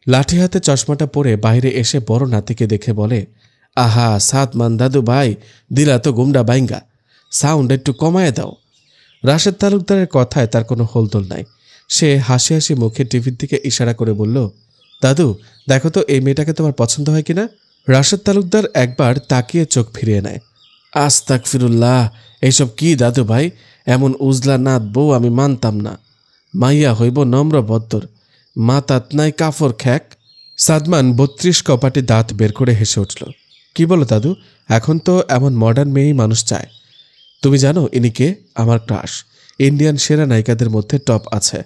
লাঠি হাতে চশমাটা পরে বাইরে এসে বড় নাতিকে দেখে বলে, আহা সাদমান দাদু ভাই, দিলা তো গুমডা বাইঙ্গা, সাউন্ড একটু কমায় দাও। রাশেদ তালুকদারের কথায় তার কোনো হোলদোল নাই। সে হাসি হাসি মুখে টিভির দিকে ইশারা করে বলল, দাদু দেখো তো এই মেয়েটাকে তোমার পছন্দ হয় কিনা। রাশেদ তালুকদার একবার তাকিয়ে চোখ ফিরিয়ে নেয়। আস্তাগফিরুল্লাহ, এইসব কি দাদু ভাই, এমন উজলা নাত বউ আমি মানতাম না। মাইয়া হইব নম্র ভদ্দর, মাতাত নাই কাফর খ্যাক। সাদমান ৩২ কপাটি দাঁত বের করে হেসে উঠল। কি বলো দাদু, এখন তো এমন মডার্ন মেয়েই মানুষ চায়। তুমি জানো ইনি কে? আমার ক্রাশ, ইন্ডিয়ান সেরা নায়িকাদের মধ্যে টপ আছে।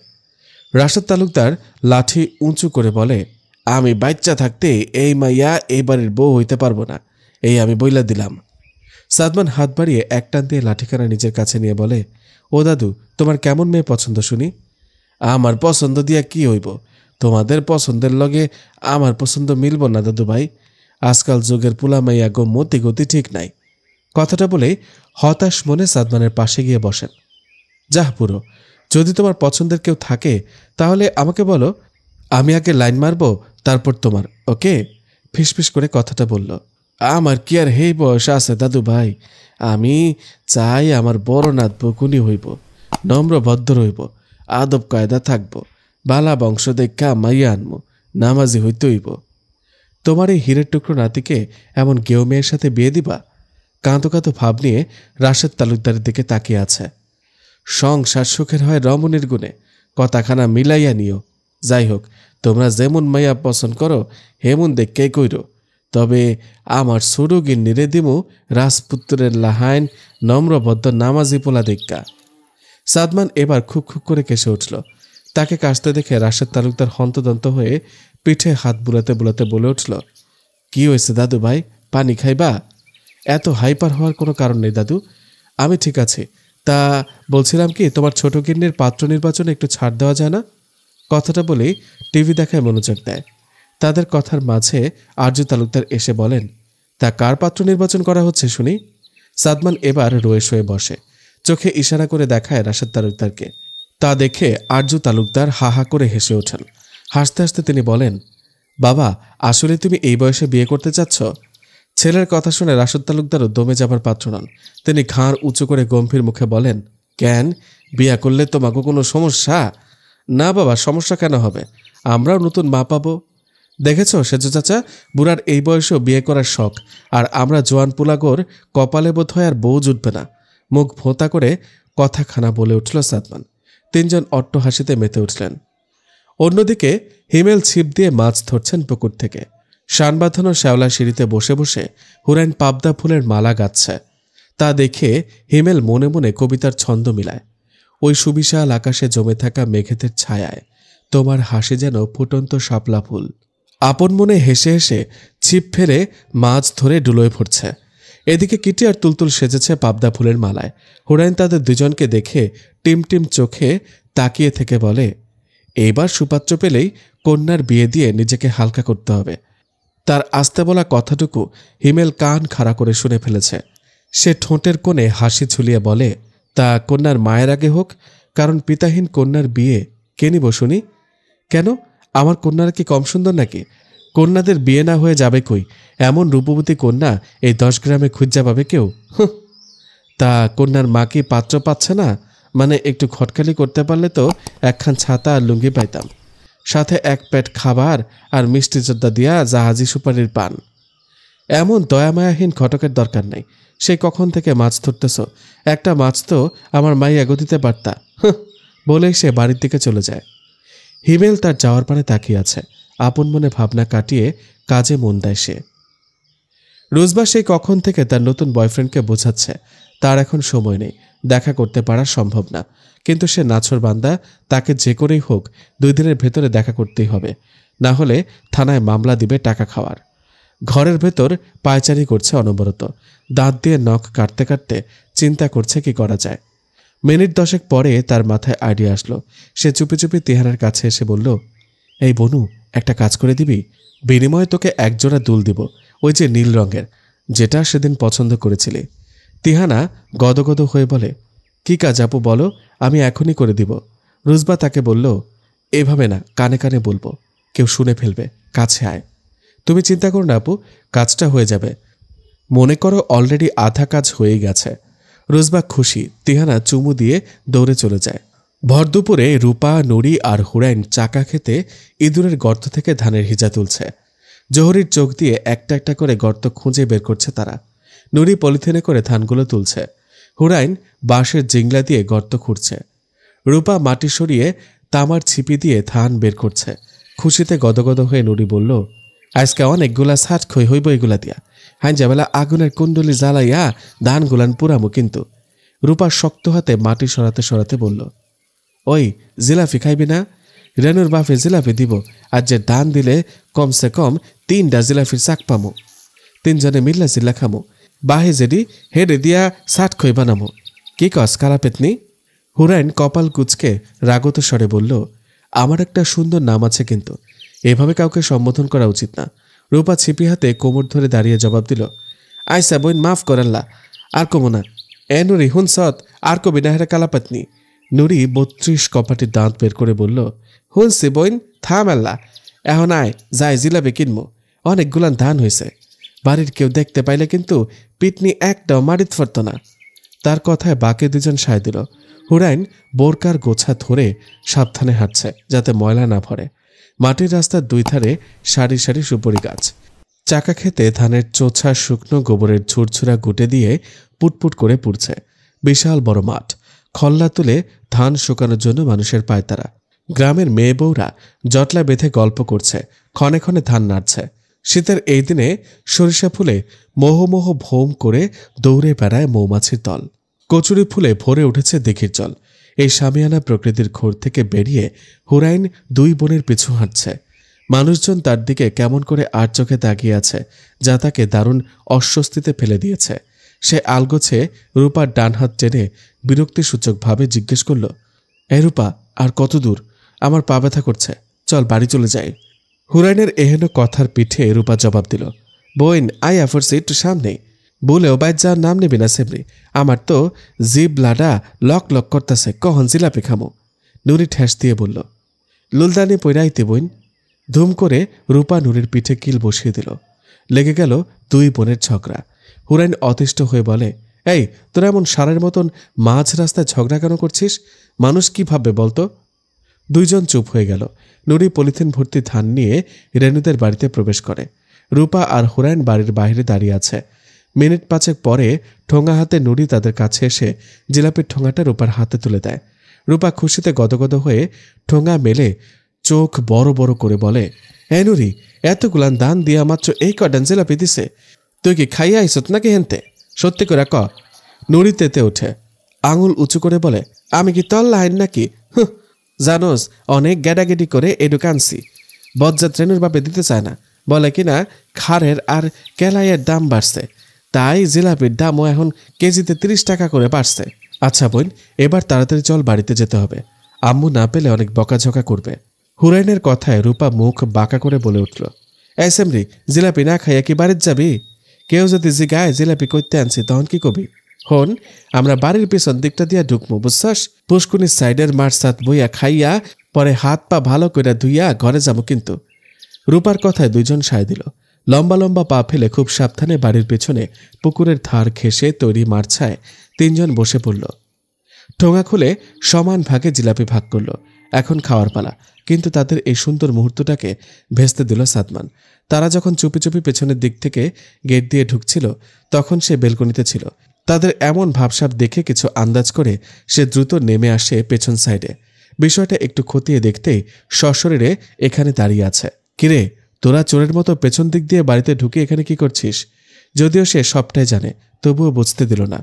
রাশেদ তালুকদার লাঠি উঁচু করে বলে, আমি বাচ্চা থাকতে এই মাইয়া এই বাড়ির বউ হইতে পারবো না, এই আমি বইলা দিলাম। সাদমান হাত বাড়িয়ে এক টান দিয়ে লাঠিখানা নিজের কাছে নিয়ে বলে, ও দাদু তোমার কেমন মেয়ে পছন্দ শুনি। আমার পছন্দ দিয়া কি হইব, তোমাদের পছন্দের লগে আমার পছন্দ মিলব না দাদু ভাই। আজকাল যুগের পুলা মাইয়া গো মতি গতি ঠিক নাই। কথাটা বলে হতাশ মনে সাদমানের পাশে গিয়ে বসেন। যাহ পুরো, যদি তোমার পছন্দের কেউ থাকে তাহলে আমাকে বলো, আমি আগে লাইন মারব, তারপর তোমার। ওকে? ফিসফিস করে কথাটা বলল। আমার কি আর হেই বয়স আছে দাদু ভাই? আমি চাই আমার বড় নাথ বকুনি হইব, নম্র ভদ্র হইব, আদব কায়দা থাকব, বালা বংশ দেখা মাইয়া আনমু, নামাজি হইতে হইব। তোমার এই হীরের টুকরো নাতিকে এমন গেও মেয়ের সাথে বিয়ে দিবা? কাঁদো কাঁদো ভাব নিয়ে রাশেদ তালুকদারের দিকে তাকিয়ে আছে। সংসার সুখের হয় রমণীর গুণে, কথাখানা মিলাইয়া নিও। যাই হোক, তোমরা যেমন মাইয়া পছন্দ করো হেমন দেখকে কইরো, তবে আমার ছোট গিন্নিরে দিমু রাজপুত্রের লাহাইন নম্রভদ্র নামাজি পোলা দেখা। সাদমান এবার খুব খুব করে কেসে উঠল। তাকে কাশতে দেখে রাশেদ তালুকদার হন্তদন্ত হয়ে পিঠে হাত বুলাতে বুলাতে বলে উঠল, কি হয়েছে দাদু ভাই, পানি খাইবা? এত হাইপার হওয়ার কোনো কারণ নেই দাদু, আমি ঠিক আছি। তা বলছিলাম কি, তোমার ছোট গিন্নির পাত্র নির্বাচনে একটু ছাড় দেওয়া যায় না? কথাটা বলেই টিভি দেখায় মনোযোগ দেয়। তাদের কথার মাঝে আরজু তালুকদার এসে বলেন, তা কার পাত্র নির্বাচন করা হচ্ছে শুনি? সাদমান এবার রয়ে শয়ে বসে, চোখে ইশারা করে দেখায় রাশেদ তালুকদারকে। তা দেখে আরজু তালুকদার হা হা করে হেসে ওঠেন। হাসতে হাসতে তিনি বলেন, বাবা, আসলে তুমি এই বয়সে বিয়ে করতে চাচ্ছ? ছেলের কথা শুনে রাশেদ তালুকদারও দমে যাবার পাত্র নন। তিনি ঘাড় উঁচু করে গম্ভীর মুখে বলেন, কেন, বিয়া করলে তোমাকে কোনো সমস্যা? না বাবা, সমস্যা কেন হবে? আমরাও নতুন মা পাবো। দেখেছ সেজু চাচা, বুড়ার এই বয়সেও বিয়ে করার শখ, আর আমরা জোয়ান পুলাগোর কপালে বোধ হয় আর বউ জুটবে না। মুখ ভোঁতা করে কথাখানা বলে উঠল সাদমান। তিনজন অট্ট হাসিতে মেতে উঠলেন। অন্যদিকে হিমেল ছিপ দিয়ে মাছ ধরছেন পুকুর থেকে। শান বাঁধানো শ্যাওলা সিঁড়িতে বসে বসে হুরাইন পাবদা ফুলের মালা গাচ্ছে। তা দেখে হিমেল মনে মনে কবিতার ছন্দ মিলায়। ওই সুবিশাল আকাশে জমে থাকা মেঘেদের ছায়ায় তোমার হাসি যেন ফুটন্ত শাপলা ফুল। আপন মনে হেসে হেসে ছিপ ফেরে মাছ ধরে ডুলোয় পড়ছে। এদিকে কিটি আর তুলতুল সেজেছে পাবদা ফুলের মালায়। হুরাইন তাদের দুজনকে দেখে টিম টিম চোখে তাকিয়ে থেকে বলে, এইবার সুপাত্র পেলেই কন্যার বিয়ে দিয়ে নিজেকে হালকা করতে হবে। তার আস্তে বলা কথাটুকু হিমেল কান খাড়া করে শুনে ফেলেছে। সে ঠোঁটের কোণে হাসি ঝুলিয়ে বলে, তা কন্যার মায়ের আগে হোক, কারণ পিতাহীন কন্যার বিয়ে কে নিব শুনি? কেন, আমার কন্যারা কি কম সুন্দর নাকি? কন্যাদের বিয়ে না হয়ে যাবে কই? এমন রূপবতী কন্যা এই 10 গ্রামে খুঁজা পাবে কেউ? তা কন্যার মা কি পাত্র পাচ্ছে না? মানে একটু খটখালি করতে পারলে তো একখান ছাতা আর লুঙ্গি পাইতাম, সাথে এক পেট খাবার আর মিষ্টি যোদ্ধা দিয়া জাহাজি সুপারির পান। এমন দয়ামায়াহীন ঘটকের দরকার নাই। সে কখন থেকে মাছ ধরতেছ, একটা মাছ তো আমার মাইয়া গদিতে পারতা। বলেই সে বাড়ির দিকে চলে যায়। হিমেল তার যাওয়ার পানে তাকিয়ে আছে। আপন মনে ভাবনা কাটিয়ে কাজে মন দেয় সে। রোজবা সেই কখন থেকে তার নতুন বয়ফ্রেন্ডকে বোঝাচ্ছে তার এখন সময় নেই, দেখা করতে পারা সম্ভব না। কিন্তু সে নাছর বান্দা, তাকে যে করেই হোক 2 দিনের ভেতরে দেখা করতেই হবে, না হলে থানায় মামলা দিবে টাকা খাওয়ার। ঘরের ভেতর পায়চারি করছে অনবরত। দাঁত দিয়ে নখ কাটতে কাটতে চিন্তা করছে কি করা যায়। মিনিট 10 পরে তার মাথায় আইডিয়া আসলো। সে চুপি চুপি তিহানার কাছে এসে বলল, এই বনু, একটা কাজ করে দিবি? বিনিময়ে তোকে একজোড়া দুল দিব, ওই যে নীল রঙের, যেটা সেদিন পছন্দ করেছিলি। তিহানা গদগদ হয়ে বলে, কি কাজ আপু বলো, আমি এখনই করে দিব। রুজবা তাকে বলল, এভাবে না, কানে কানে বলবো, কেউ শুনে ফেলবে, কাছে আয়। তুমি চিন্তা করো না আপু, কাজটা হয়ে যাবে। মনে করো অলরেডি আধা কাজ হয়ে গেছে। রোজবা খুশি। তিহানা চুমু দিয়ে দৌড়ে চলে যায়। ভর দুপুরে রূপা, নুরি আর হুরাইন চাকা খেতে ইঁদুরের গর্ত থেকে ধানের হিজা তুলছে। জহরির চোখ দিয়ে একটা একটা করে গর্ত খুঁজে বের করছে তারা। নুরি পলিথিনে করে ধানগুলো তুলছে। হুরাইন বাঁশের জিংলা দিয়ে গর্ত খুঁড়ছে। রূপা মাটি সরিয়ে তামার ছিপি দিয়ে ধান বের করছে। খুশিতে গদগদ হয়ে নুরি বলল, আজকে অনেকগুলা ছাট খই হইব এগুলা দিয়া। হাইজাবেলা আগুনের কুণ্ডলি জ্বালাইয়া ধানগুলান পুরামো কিন্তু। রূপা শক্ত হাতে মাটি সরাতে সরাতে বলল, ওই জিলাপি খাইবি না? রেনুর বাপে জিলাপি দিব, আর যে ধান দিলে কমসে কম 3টা জিলাপির চাক পামো। 3 জনে মিল্লা জিল্লা খামো, বাহে যেডি হেডে দিয়া ছাট খই বানামো। কি কস কালা পেতনি? হুরাইন কপাল কুচকে রাগত স্বরে বলল, আমার একটা সুন্দর নাম আছে, কিন্তু এভাবে কাউকে সম্বোধন করা উচিত না। রূপা ছিপি হাতে কোমর ধরে দাঁড়িয়ে জবাব দিল, আইসা বইন মাফ করাল্লা, আর কমো না। এ নুরি হুনসত, আর কবি না হেরা কালাপাতনি। নুরি 32 কপাটির দাঁত বের করে বলল, হুনসি বইন, থাম আল্লাহ, এখন আয় যাই জিলাপি কিনবো, অনেকগুলান ধান হয়েছে। বাড়ির কেউ দেখতে পাইলে কিন্তু পিটনি একটাও মাটিত ফরত না। তার কথায় বাকি দুজন সায় দিল। হুরাইন বোরকার গোছা ধরে সাবধানে হাঁটছে যাতে ময়লা না ভরে। মাটির রাস্তার দুই ধারে সারি সারি সুপারি গাছ। চাকা খেতে ধানের চোছা শুকনো গোবরের ঝুরঝুরা গুটে দিয়ে পুটপুট করে পুড়ছে। বিশাল বড় মাঠ, খল্লা তুলে ধান শুকানোর জন্য মানুষের পায়তারা। গ্রামের মেয়ে বউরা জটলা বেঁধে গল্প করছে, ক্ষণে ক্ষণে ধান নাড়ছে। শীতের এই দিনে সরিষা ফুলে মোহমোহ ভোম করে দৌড়ে বেড়ায় মৌমাছির দল। কচুরি ফুলে ভরে উঠেছে দিঘির জল। এই সামিয়ানা প্রকৃতির ঘোর থেকে বেরিয়ে হুরাইন দুই বোনের পিছু হাঁটছে। মানুষজন তার দিকে কেমন করে আর চোখে তাকিয়ে আছে, যা তাকে দারুণ অস্বস্তিতে ফেলে দিয়েছে। সে আলগোছে রূপার ডান হাত টেনে বিরক্তিসূচকভাবে জিজ্ঞেস করল, এ রূপা, আর কত দূর? আমার পা ব্যথা করছে, চল বাড়ি চলে যাই। হুরাইনের এহেন কথার পিঠে রূপা জবাব দিল, বোন, আই অ্যাফোর্স একটু সামনে বলেও বাইর যাওয়ার নাম নেবি না সেমরি। আমার তো জিব লাডা লক লক করতেছে, কখন জিলাপি খামো। নুরি ঠেস দিয়ে বলল, লুলদানি পৈরাইতে বোন। ধুম করে রূপা নুরির পিঠে কিল বসিয়ে দিল। লেগে গেল দুই বোনের ঝগড়া। হুরাইন অতিষ্ঠ হয়ে বলে, এই, তোরা এমন সারের মতন মাঝ রাস্তায় ঝগড়া কেন করছিস? মানুষ কি ভাববে বলতো? দুইজন চুপ হয়ে গেল। নুরি পলিথিন ভর্তি ধান নিয়ে রেনুদের বাড়িতে প্রবেশ করে। রূপা আর হুরাইন বাড়ির বাইরে দাঁড়িয়ে আছে। মিনিট পাঁচেক পরে ঠোঙা হাতে নুরি তাদের কাছে এসে জিলাপির ঠোঙাটা রূপার হাতে তুলে দেয়। রূপা খুশিতে গদগদ হয়ে ঠোঙা মেলে চোখ বড় বড় করে বলে, এ নুরি, এতগুলান দান দিয়া মাত্র এই কটান জিলাপি দিছে? তুই কি খাইয়া আইসত নাকি হেনতে? সত্যি করে ক। নুরি তেতে ওঠে, আঙুল উঁচু করে বলে, আমি কি তল লাইন নাকি? জানোস, অনেক গ্যাডাগেডি করে এডু কানছি। বজ্জাত রেনুর বাপে দিতে চায় না, বলে কিনা খারের আর কেলাইয়ের দাম বাড়ছে, তাই জিলাপির দামও এখন কেজিতে 30 টাকা করে বাড়ছে। আচ্ছা বোন, এবার তাড়াতাড়ি চল, বাড়িতে যেতে হবে। আম্মু না পেলে অনেক বকাঝকা করবে। হুরাইনের কথায় রূপা মুখ বাঁকা করে বলে উঠল, এই সেমরি, জিলাপি না খাইয়া কি বাড়ির যাবি? কেউ যদি জিগায় জিলাপি করতে আনছি তখন কি কবি? হন, আমরা বাড়ির পিছন দিকটা দিয়া ঢুকমু, বুঝছস? পুষ্কুনির সাইডের মার সাত বইয়া খাইয়া পরে হাত পা ভালো করে ধুইয়া ঘরে যাবো কিন্তু। রূপার কথায় দুইজন সায় দিল। লম্বা লম্বা পা ফেলে খুব সাবধানে বাড়ির পেছনে পুকুরের ধার ঘেঁষে তৈরি মারছায় তিনজন বসে পড়ল। ঠোঙা খুলে সমান ভাগে জিলাপি ভাগ করল। এখন খাওয়ার পালা। কিন্তু তাদের এই সুন্দর মুহূর্তটাকে ভেস্তে দিল সাদমান। তারা যখন চুপি চুপি পেছনের দিক থেকে গেট দিয়ে ঢুকছিল, তখন সে বেলকনিতে ছিল। তাদের এমন ভাবসাব দেখে কিছু আন্দাজ করে সে দ্রুত নেমে আসে পেছন সাইডে। বিষয়টা একটু খতিয়ে দেখতেই সশরীরে এখানে দাঁড়িয়ে আছে। কিরে, তোরা চোরের মতো পেছন দিক দিয়ে বাড়িতে ঢুকে এখানে কি করছিস? যদিও সে সবটাই জানে, তবুও বুঝতে দিল না।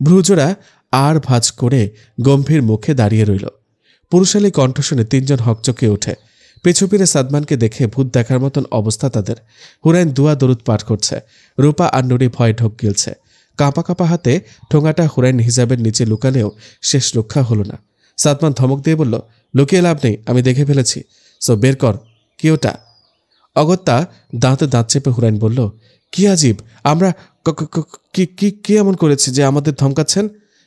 ভ্রুজোড়া আর ভাঁজ করে গম্ভীর মুখে দাঁড়িয়ে রইল। পুরুষালী কণ্ঠ শুনে তিনজন হকচকে ওঠে। পিছু ফিরে সাদমানকে দেখে ভূত দেখার মতন অবস্থা তাদের। হুরাইন দুয়া দরুদ পাঠ করছে। রূপা আর নুরি ভয়ে ঢোক গিলছে। কাঁপা কাঁপা হাতে ঠোঙাটা হুরাইন হিজাবের নিচে লুকালেও শেষ রক্ষা হলো না। সাদমান ধমক দিয়ে বলল, লুকিয়ে লাভ নেই, আমি দেখে ফেলেছি, সো বের কর। কি ওটা? অগত্যা দাঁতে দাঁত চেপে হুরাইন বলল, কি আজীব, আমরা কি এমন করেছি যে আমাদের ধমকাচ্ছেন?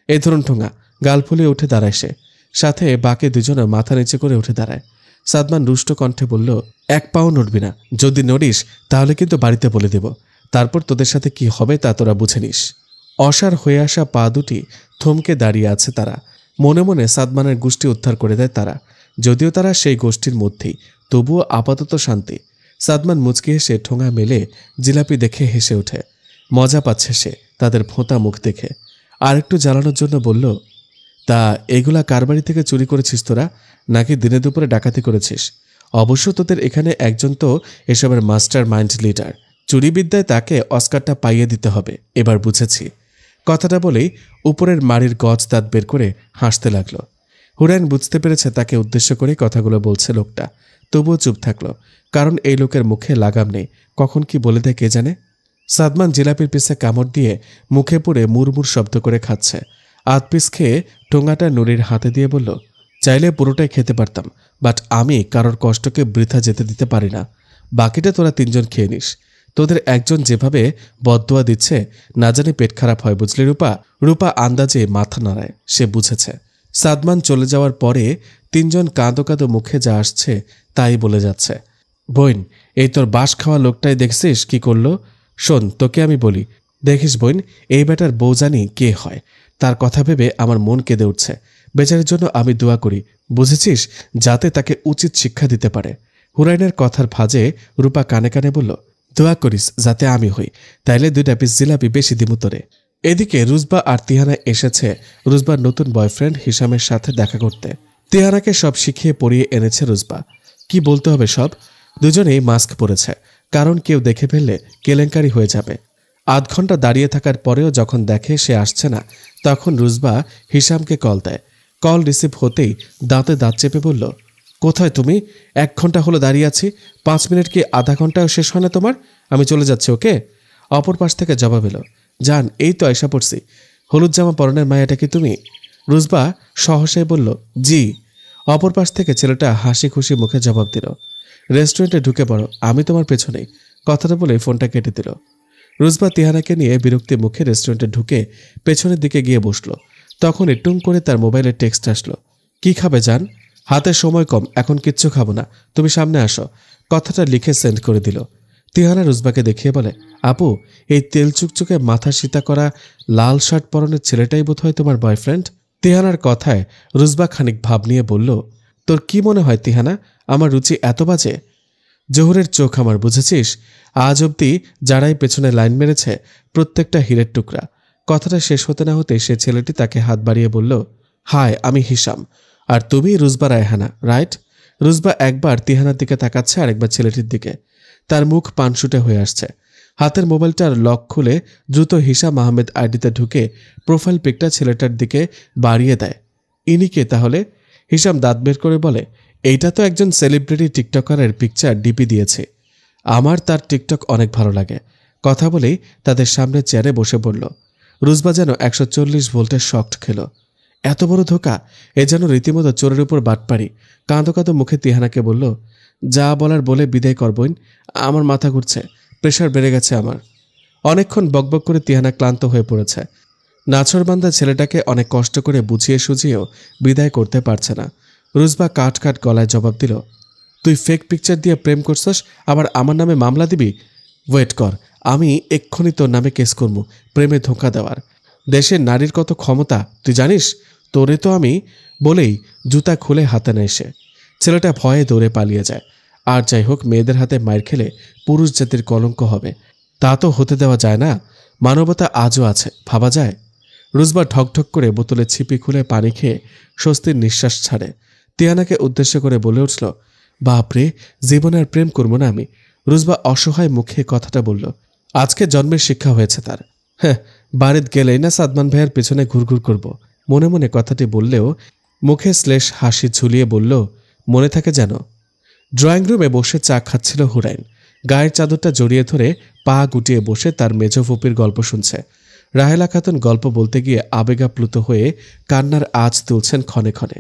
এই ধরুন ঠোঙা। গাল ফুলিয়ে উঠে দাঁড়ায় সে। সাথে বাকি দুজনে মাথা নিচে করে উঠে দাঁড়ায়। সাদমান রুষ্ট কণ্ঠে বলল, এক পাও নড়বি না। যদি নড়িস তাহলে কিন্তু বাড়িতে বলে দেব। তারপর তোদের সাথে কি হবে তা তোরা বুঝে নিস। অসার হয়ে আসা পা দুটি থমকে দাঁড়িয়ে আছে তারা। মনে মনে সাদমানের গোষ্ঠী উদ্ধার করে দেয় তারা। যদিও তারা সেই গোষ্ঠীর মধ্যেই, তবুও আপাতত শান্তি। সাদমান মুচকি হেসে ঠোঙা মেলে জিলাপি দেখে হেসে ওঠে। মজা পাচ্ছে সে তাদের ভোঁতা মুখ দেখে। আর একটু জ্বালানোর জন্য বলল, তা এগুলা কার বাড়ি থেকে চুরি করেছিস তোরা, নাকি দিনে দুপুরে ডাকাতি করেছিস? অবশ্য তোদের এখানে একজন তো এসবের মাস্টার মাইন্ড লিডার। চুরিবিদ্যায় তাকে অস্কারটা পাইয়ে দিতে হবে। এবার বুঝেছি। কথাটা বলেই উপরের মাড়ির গজ দাঁত বের করে হাসতে লাগলো। হুরাইন বুঝতে পেরেছে তাকে উদ্দেশ্য করে কথাগুলো বলছে লোকটা, তবুও চুপ থাকলো। কারণ এই লোকের মুখে লাগাম নেই, কখন কি বলে দেয় কে জানে। সাদমান জিলাপির পিসে কামড় দিয়ে মুখে পুরে মুড়মুড় শব্দ করে খাচ্ছে। আধ পিস খেয়ে ঠোঙাটা নুরির হাতে দিয়ে বলল, চাইলে পুরোটাই খেতে পারতাম, বাট আমি কারোর কষ্টকে বৃথা যেতে দিতে পারি না। বাকিটা তোরা তিনজন খেয়ে নিস। তোদের একজন যেভাবে বদদোয়া দিচ্ছে, না জানি পেট খারাপ হয়, বুঝলি রূপা? রূপা আন্দাজে মাথা নাড়ায়। সে বুঝেছে। সাদমান চলে যাওয়ার পরে তিনজন কাঁদো কাঁদো মুখে যা আসছে তাই বলে যাচ্ছে। বোন, এই তোর বাস খাওয়া লোকটাই দেখছিস কি করলো? শোন, তোকে আমি বলি, দেখিস বোন, এই বেটার বউ জানি কে হয়। তার কথা ভেবে আমার মন কেঁদে উঠছে। বেচারের জন্য আমি দোয়া করি, বুঝেছিস, যাতে তাকে উচিত শিক্ষা দিতে পারে। হুরাইনের কথার ভাঁজে রূপা কানে কানে বলল, দোয়া করিস যাতে আমি হই, তাইলে 2টা পিস জিলাপি বেশি দিমু তোরে। এদিকে রুজবা আর তিহানা এসেছে রুজবার নতুন বয়ফ্রেন্ড হিসামের সাথে দেখা করতে। তিহানাকে সব শিখিয়ে পড়িয়ে এনেছে রুজবা। কি বলতে হবে সব। দুজনেই মাস্ক পরেছে, কারণ কেউ দেখে ফেললে কেলেঙ্কারি হয়ে যাবে। আধ ঘন্টা দাঁড়িয়ে থাকার পরেও যখন দেখে সে আসছে না, তখন রুজবা হিসামকে কল দেয়। কল রিসিভ হতেই দাঁতে দাঁত চেপে বলল, কোথায় তুমি? 1 ঘন্টা হলো দাঁড়িয়ে আছি, 5 মিনিট কি আধা ঘন্টাও শেষ হয় না তোমার? আমি চলে যাচ্ছি, ওকে? অপর পাশ থেকে জবাব এলো, জান, এই তো আয়সা পড়ছি। হলুদ জামা পরনের মায়াটা কি তুমি? রুজবা সহসায় বলল, জি। অপর পাশ থেকে ছেলেটা হাসি খুশি মুখে জবাব দিল, রেস্টুরেন্টে ঢুকে পড়ো, আমি তোমার পেছনেই। কথাটা বলে ফোনটা কেটে দিল। রুজবা তিহানাকে নিয়ে বিরক্তি মুখে রেস্টুরেন্টে ঢুকে পেছনের দিকে গিয়ে বসল। তখনই টুং করে তার মোবাইলে টেক্সট আসলো, কি খাবে জান? হাতে সময় কম, এখন কিচ্ছু খাবো না, তুমি সামনে আসো। কথাটা লিখে সেন্ড করে দিল। তিহানা রুজবাকে দেখিয়ে বলে, আপু, এই তেল চুকচুকে মাথা সীতা করা লাল শার্ট পরনের ছেলেটাই বোধহয় তোমার বয়ফ্রেন্ড। তিহানার কথায় রুজবা খানিক ভাব নিয়ে বলল, তোর কি মনে হয় তিহানা, আমার রুচি এত বাজে? জহুরের চোখ আমার, বুঝেছিস? আজ অবধি যারাই পেছনে লাইন মেরেছে প্রত্যেকটা হীরের টুকরা। কথাটা শেষ হতে না হতে সে ছেলেটি তাকে হাত বাড়িয়ে বলল, হাই, আমি হিসাম, আর তুমি রুজবা রায়হানা, রাইট? রুজবা একবার তিহানার দিকে তাকাচ্ছে আর একবার ছেলেটির দিকে। তার মুখ পানসুটে হয়ে আসছে। হাতের মোবাইলটার লক খুলে দ্রুত হিসাম আহমেদ আইডিতে ঢুকে প্রোফাইল পিকটা ছেলেটার দিকে বাড়িয়ে দেয়। ইনি কে তাহলে? হিসাম দাঁত বের করে বলে, এইটা তো একজন সেলিব্রিটি টিকটকারের পিকচার ডিপি দিয়েছে। আমার তার টিকটক অনেক ভালো লাগে। কথা বলেই তাদের সামনে চেয়ারে বসে পড়ল। রুজবা যেন 140 ভোল্টের শক খেল। এত বড় ধোকা! এ যেন রীতিমতো চোরের উপর বাটপাড়ি। কাঁদো কাঁদো মুখে তিহানাকে বলল, যা বলার বলে বিদায় করবইন, আমার মাথা ঘুরছে, প্রেশার বেড়ে গেছে আমার। অনেকক্ষণ বকবক করে তিহানা ক্লান্ত হয়ে পড়েছে। নাছরবান্দা ছেলেটাকে অনেক কষ্ট করে বুঝিয়ে সুঝিয়েও বিদায় করতে পারছে না। রুজবা কাট কাট গলায় জবাব দিল, তুই ফেক পিকচার দিয়ে প্রেম করছস, আবার আমার নামে মামলা দিবি? ওয়েট কর, আমি এক্ষুনি তোর নামে কেস করবো প্রেমে ধোঁকা দেওয়ার। দেশের নারীর কত ক্ষমতা তুই জানিস? তোরে তো আমি বলেই জুতা খুলে হাতে নেয় সে। ছেলেটা ভয়ে দৌড়ে পালিয়ে যায়। আর যাই হোক, মেয়েদের হাতে মায়ের খেলে পুরুষ জাতির কলঙ্ক হবে, তা তো হতে দেওয়া যায় না। মানবতা আজও আছে, ভাবা যায়। রুজবা ঠকঠক করে বোতলে ছিপি খুলে পানি খেয়ে স্বস্তির নিঃশ্বাস ছাড়ে। তিয়ানাকে উদ্দেশ্য করে বলে উঠল, বাপরে, জীবনে আর প্রেম করবো না আমি। রুজবা অসহায় মুখে কথাটা বলল। আজকে জন্মের শিক্ষা হয়েছে তার। হ্যাঁ, বাড়িতে গেলেই না সাদমান ভাইয়ের পেছনে ঘুরঘুর করব। মনে মনে কথাটি বললেও মুখে শ্লেষ হাসি ঝুলিয়ে বলল, মনে থাকে যেন। ড্রয়িং রুমে বসে চা খাচ্ছিল হুরাইন। গায়ের চাদরটা জড়িয়ে ধরে পা গুটিয়ে বসে তার মেজ ফুপির গল্প শুনছে। রাহেলা খাতুন গল্প বলতে গিয়ে আবেগাপ্লুত হয়ে কান্নার আঁচ তুলছেন ক্ষণে ক্ষণে।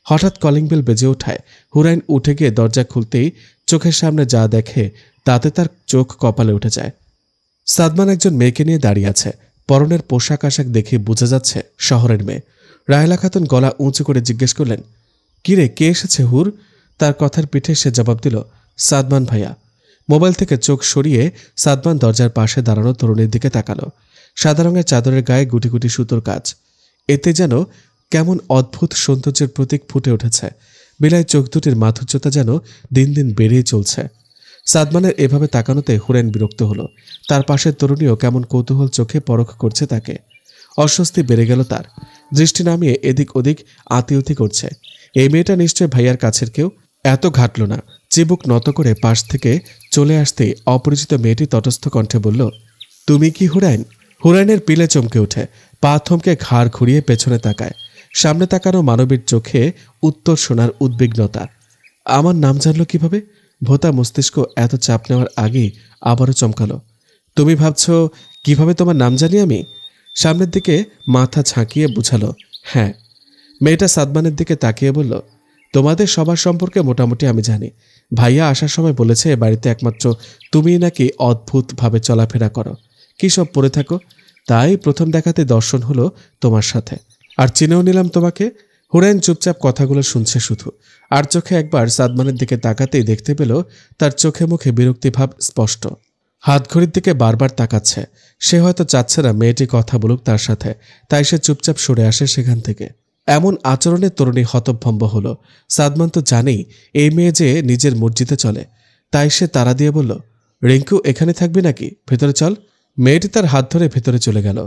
হঠাৎ কলিং বেল বেজে ওঠায় হুরাইন উঠে গিয়ে দরজা খুলতেই চোখের সামনে যা দেখে তাতে তার চোখ কপালে উঠে যায়। সাদমান একজন মেয়েকে নিয়ে দাঁড়িয়ে আছে। পরনের পোশাক আশাক দেখে বোঝা যাচ্ছে শহরের মেয়ে। রাহেলা খাতুন গলা উঁচু করে জিজ্ঞেস করলেন, কিরে, কে এসেছে হুর? তার কথার পিঠে সে জবাব দিল, সাদমান ভাইয়া। মোবাইল থেকে চোখ সরিয়ে সাদমান দরজার পাশে দাঁড়ানো তরুণীর দিকে তাকালো। সাদা রঙের চাদরের গায়ে গুটি গুটি সুতোর কাজ। এতে যেন কেমন অদ্ভুত সৌন্দর্যের প্রতীক ফুটে উঠেছে। বিলাই চোখ দুটির মাধুর্যতা যেন দিন দিন বেড়েই চলছে। সাদমানের এভাবে তাকানোতে হুরেন বিরক্ত হলো। তার পাশের তরুণীও কেমন কৌতূহল চোখে পরখ করছে তাকে। অস্বস্তি বেড়ে গেল তার। দৃষ্টি নামিয়ে এদিক ওদিক আতিউতি করছে। এই মেয়েটা নিশ্চয় ভাইয়ার কাছের কেউ। এত ঘাটল না। চিবুক নত করে পাশ থেকে চলে আসতেই অপরিচিত মেয়েটি তটস্থ কণ্ঠে বলল, তুমি কি হুরাইন? হুরাইনের পিলে চমকে ওঠে। পা থমকে ঘাড় ঘুরিয়ে পেছনে তাকায়। সামনে তাকানো মানবীর চোখে উত্তর শোনার উদ্বিগ্নতা। আমার নাম জানলো কিভাবে? ভোতা মস্তিষ্ক এত চাপ নেওয়ার আগেই আবারও চমকালো। তুমি ভাবছ কিভাবে তোমার নাম জানি আমি? সামনের দিকে মাথা ঝাঁকিয়ে বুঝালো, হ্যাঁ। মেয়েটা সাদমানের দিকে তাকিয়ে বলল, তোমাদের সবার সম্পর্কে মোটামুটি আমি জানি। ভাইয়া আসার সময় বলেছে এ বাড়িতে একমাত্র তুমিই নাকি অদ্ভুতভাবে চলাফেরা করো, কী সব পড়ে থাকো। তাই প্রথম দেখাতে দর্শন হলো তোমার সাথে, আর চিনেও নিলাম তোমাকে। হুরাইন চুপচাপ কথাগুলো শুনছে শুধু। আর চোখে একবার সাদমানের দিকে তাকাতেই দেখতে পেল তার চোখে মুখে বিরক্তিভাব স্পষ্ট। হাতঘড়ির দিকে বারবার তাকাচ্ছে। সে হয়তো চাচ্ছে না মেয়েটি কথা বলুক তার সাথে, তাই সে চুপচাপ সরে আসে সেখান থেকে। এমন আচরণে তরুণী হতভম্ব হলো। সাদমান তো জানেই এই মেয়ে যে নিজের মসজিদে চলে, তাই সে তাড়া দিয়ে বলল, রিঙ্কু এখানে থাকবি নাকি? ভেতরে চল। মেয়েটি তার হাত ধরে ভেতরে চলে গেল।